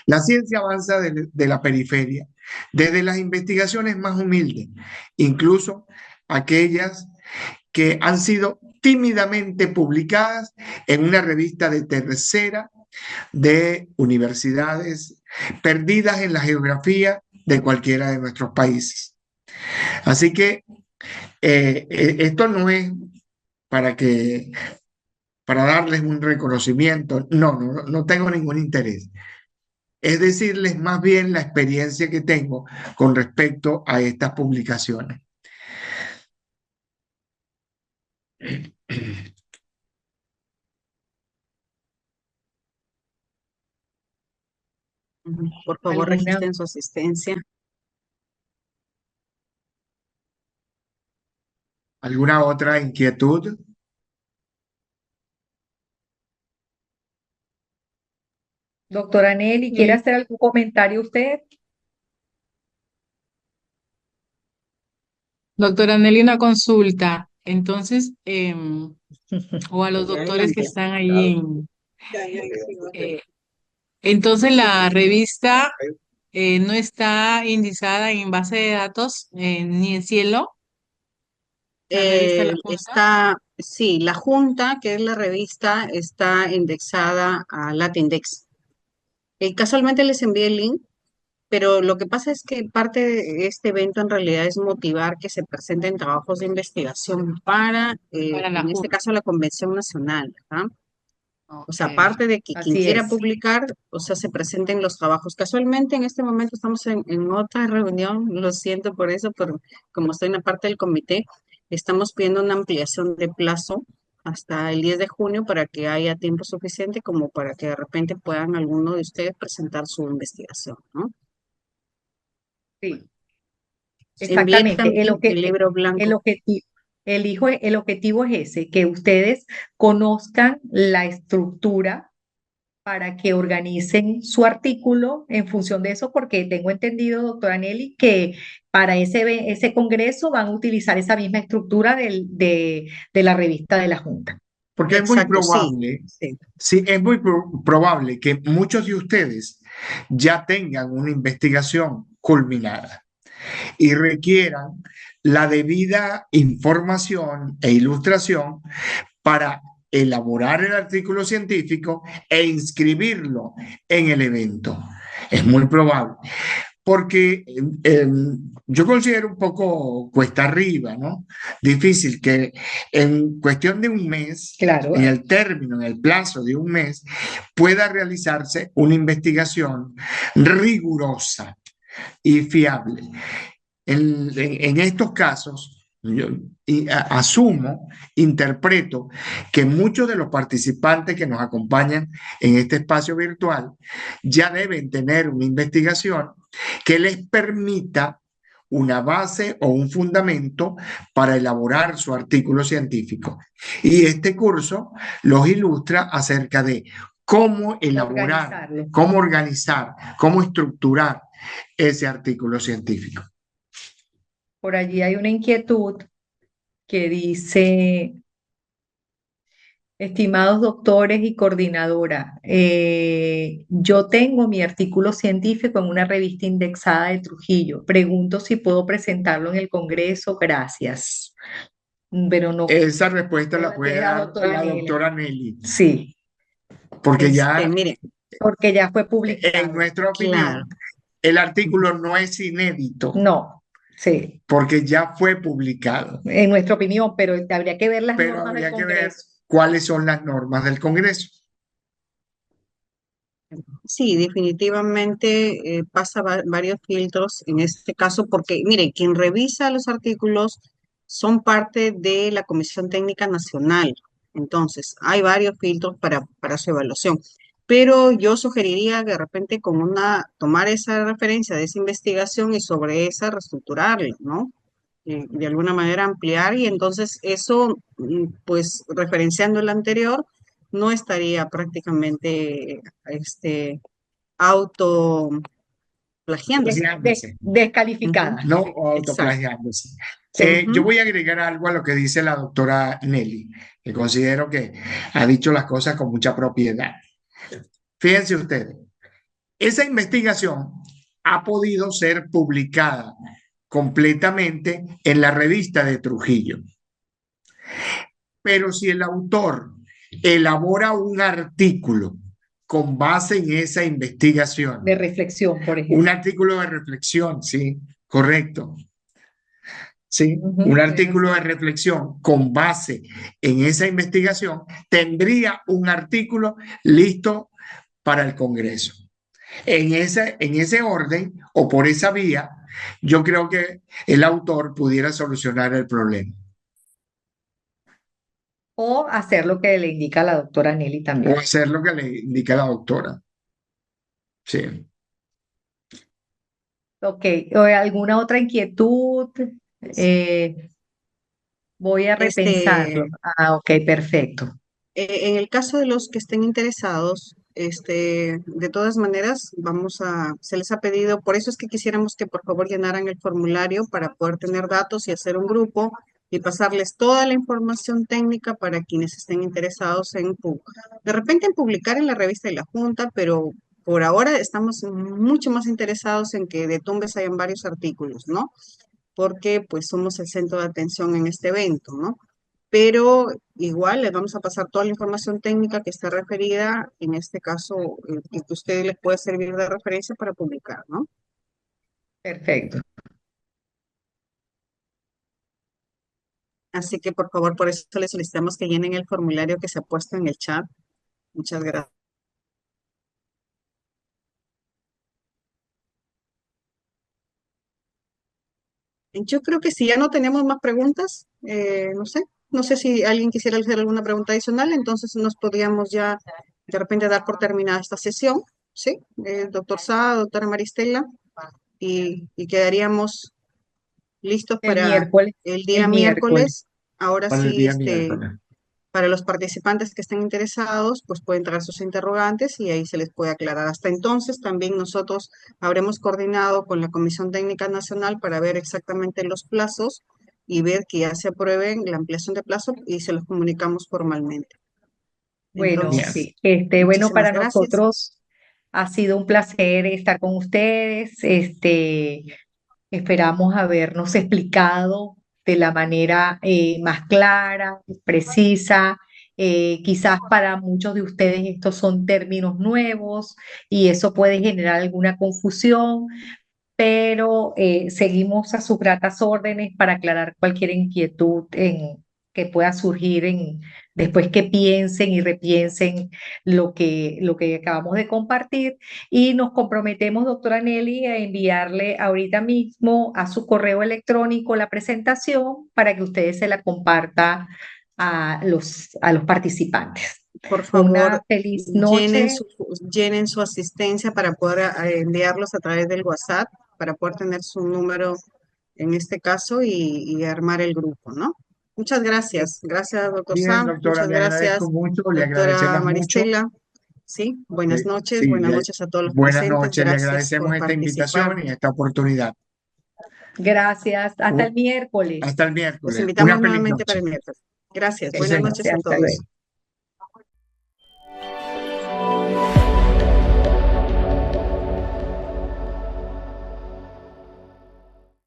La ciencia avanza de la periferia, desde las investigaciones más humildes, incluso aquellas que han sido tímidamente publicadas en una revista de tercera de universidades perdidas en la geografía de cualquiera de nuestros países. Así que esto no es para que para darles un reconocimiento, no tengo ningún interés. Es decirles más bien la experiencia que tengo con respecto a estas publicaciones. Por favor, ¿Alguna, registren su asistencia. ¿Alguna otra inquietud? doctora Nelly, quiere hacer algún comentario usted? Doctora Nelly, una consulta. Entonces, o a los Sí, doctores que adelante. están ahí eh, entonces la revista no está indizada en base de datos ni en Cielo, la revista de la Junta. Sí, la Junta, que es la revista, está indexada a Latindex. Casualmente les envié el link, pero lo que pasa es que parte de este evento en realidad es motivar que se presenten trabajos de investigación para, para la en este Junta. caso, la Convención Nacional, ¿verdad? O Ok, sea, aparte de que quien Así quiera es. publicar, o sea, se presenten los trabajos. Casualmente en este momento estamos en otra reunión, lo siento por eso, pero como estoy en la parte del comité, estamos pidiendo una ampliación de plazo hasta el 10 de junio para que haya tiempo suficiente como para que de repente puedan alguno de ustedes presentar su investigación, ¿no? Sí, Envié exactamente. también el libro El blanco. objetivo, el objetivo es ese, que ustedes conozcan la estructura para que organicen su artículo en función de eso, porque tengo entendido, doctora Nelly, que para ese congreso van a utilizar esa misma estructura de la revista de la Junta. Porque es muy Exacto, sí, probable, sí. sí, es muy probable que muchos de ustedes ya tengan una investigación culminada y requieran la debida información e ilustración para elaborar el artículo científico e inscribirlo en el evento. Es muy probable porque yo considero un poco cuesta arriba, ¿no? Difícil que en cuestión de un mes, Claro, en el término, en el plazo de un mes, pueda realizarse una investigación rigurosa y fiable. En estos casos, yo asumo, interpreto que muchos de los participantes que nos acompañan en este espacio virtual ya deben tener una investigación que les permita una base o un fundamento para elaborar su artículo científico. Y este curso los ilustra acerca de cómo elaborar, organizarlo. cómo organizar, cómo estructurar ese artículo científico. Por allí hay una inquietud que dice, estimados doctores y coordinadora, yo tengo mi artículo científico en una revista indexada de Trujillo. Pregunto si puedo presentarlo en el Congreso. Gracias. Pero no, Esa respuesta se la la puede tiene la dar doctora la Nelly. doctora Nelly, Sí, porque ya, Miren, porque ya fue en publicado. nuestra claro. opinión, el artículo no es inédito, No, sí, porque ya fue publicado, en nuestra opinión, pero habría que ver las pero normas del habría que ver Congreso. cuáles son las normas del Congreso. Sí, definitivamente pasa varios filtros en este caso, porque mire, quien revisa los artículos son parte de la Comisión Técnica Nacional. Entonces, hay varios filtros para su evaluación. Pero yo sugeriría que de repente tomar esa referencia de esa investigación y sobre esa reestructurarla, ¿no? De alguna manera ampliar y entonces eso, pues referenciando el anterior, no estaría prácticamente auto Plagiándose, Ujú, Descalificada. no exacto. autoplagiándose. Sí, Yo ujú. voy a agregar algo a lo que dice la doctora Nelly, que considero que ha dicho las cosas con mucha propiedad. Fíjense ustedes, esa investigación ha podido ser publicada completamente en la revista de Trujillo. Pero si el autor elabora un artículo con base en esa investigación, De reflexión, por un ejemplo. artículo de reflexión, sí, correcto, sí, un Ujú, artículo de reflexión con base en esa investigación, tendría un artículo listo para el Congreso. En ese orden o por esa vía, yo creo que el autor pudiera solucionar el problema o hacer lo que le indica la doctora Nelly o también. hacer lo que le indica la doctora. Sí. Ok, ¿o alguna otra inquietud? Eh, Voy a Este, repensarlo. Ah, ok, perfecto. en el caso de los que estén interesados, de todas maneras, se les ha pedido, por eso es que quisiéramos que por favor llenaran el formulario para poder tener datos y hacer un grupo y pasarles toda la información técnica para quienes estén interesados de repente en publicar en la revista de la Junta, pero por ahora estamos mucho más interesados en que de Tumbes hayan varios artículos, ¿no? Porque pues somos el centro de atención en este evento, ¿no? pero igual les vamos a pasar toda la información técnica que está referida, en este caso, y que a ustedes les puede servir de referencia para publicar, ¿no? Perfecto. Así que por favor, por eso les solicitamos que llenen el formulario que se ha puesto en el chat. Muchas gracias. Yo creo que si ya no tenemos más preguntas, no sé si alguien quisiera hacer alguna pregunta adicional, entonces nos podríamos ya de repente dar por terminada esta sesión, ¿sí? Doctor Sá, doctora Maristela, y quedaríamos listos El para miércoles, el el día miércoles. miércoles. Ahora Para el sí, día miércoles. para los participantes que estén interesados, pues pueden traer sus interrogantes y ahí se les puede aclarar. Hasta entonces, también nosotros habremos coordinado con la Comisión Técnica Nacional para ver exactamente los plazos y ver que ya se aprueben la ampliación de plazo y se los comunicamos formalmente. Bueno, Bien. Entonces, sí. Bueno, muchísimas para gracias. nosotros ha sido un placer estar con ustedes. Esperamos habernos explicado de la manera más clara, precisa. Quizás para muchos de ustedes estos son términos nuevos y eso puede generar alguna confusión, pero seguimos a sus gratas órdenes para aclarar cualquier inquietud que pueda surgir después que piensen y repiensen lo que acabamos de compartir. Y nos comprometemos, doctora Nelly, a enviarle ahorita mismo a su correo electrónico la presentación para que ustedes se la comparta a los participantes. Por Una favor, feliz llenen noche. su, llenen su asistencia para poder enviarlos a través del WhatsApp, para poder tener su número en este caso y armar el grupo, ¿no? Muchas gracias. Gracias, doctor Bien, Sam. doctora, Muchas le agradezco gracias, mucho, le doctora agradecemos mucho. Maristela. Sí, Sí, buenas noches a todos los buenas presentes. noches, le Gracias agradecemos por esta participar. invitación y esta oportunidad. Gracias. Hasta el miércoles. Hasta el Los miércoles. Una invitamos feliz nuevamente para noche. el miércoles. Gracias. Sí, Buenas señor. noches a Hasta todos. luego.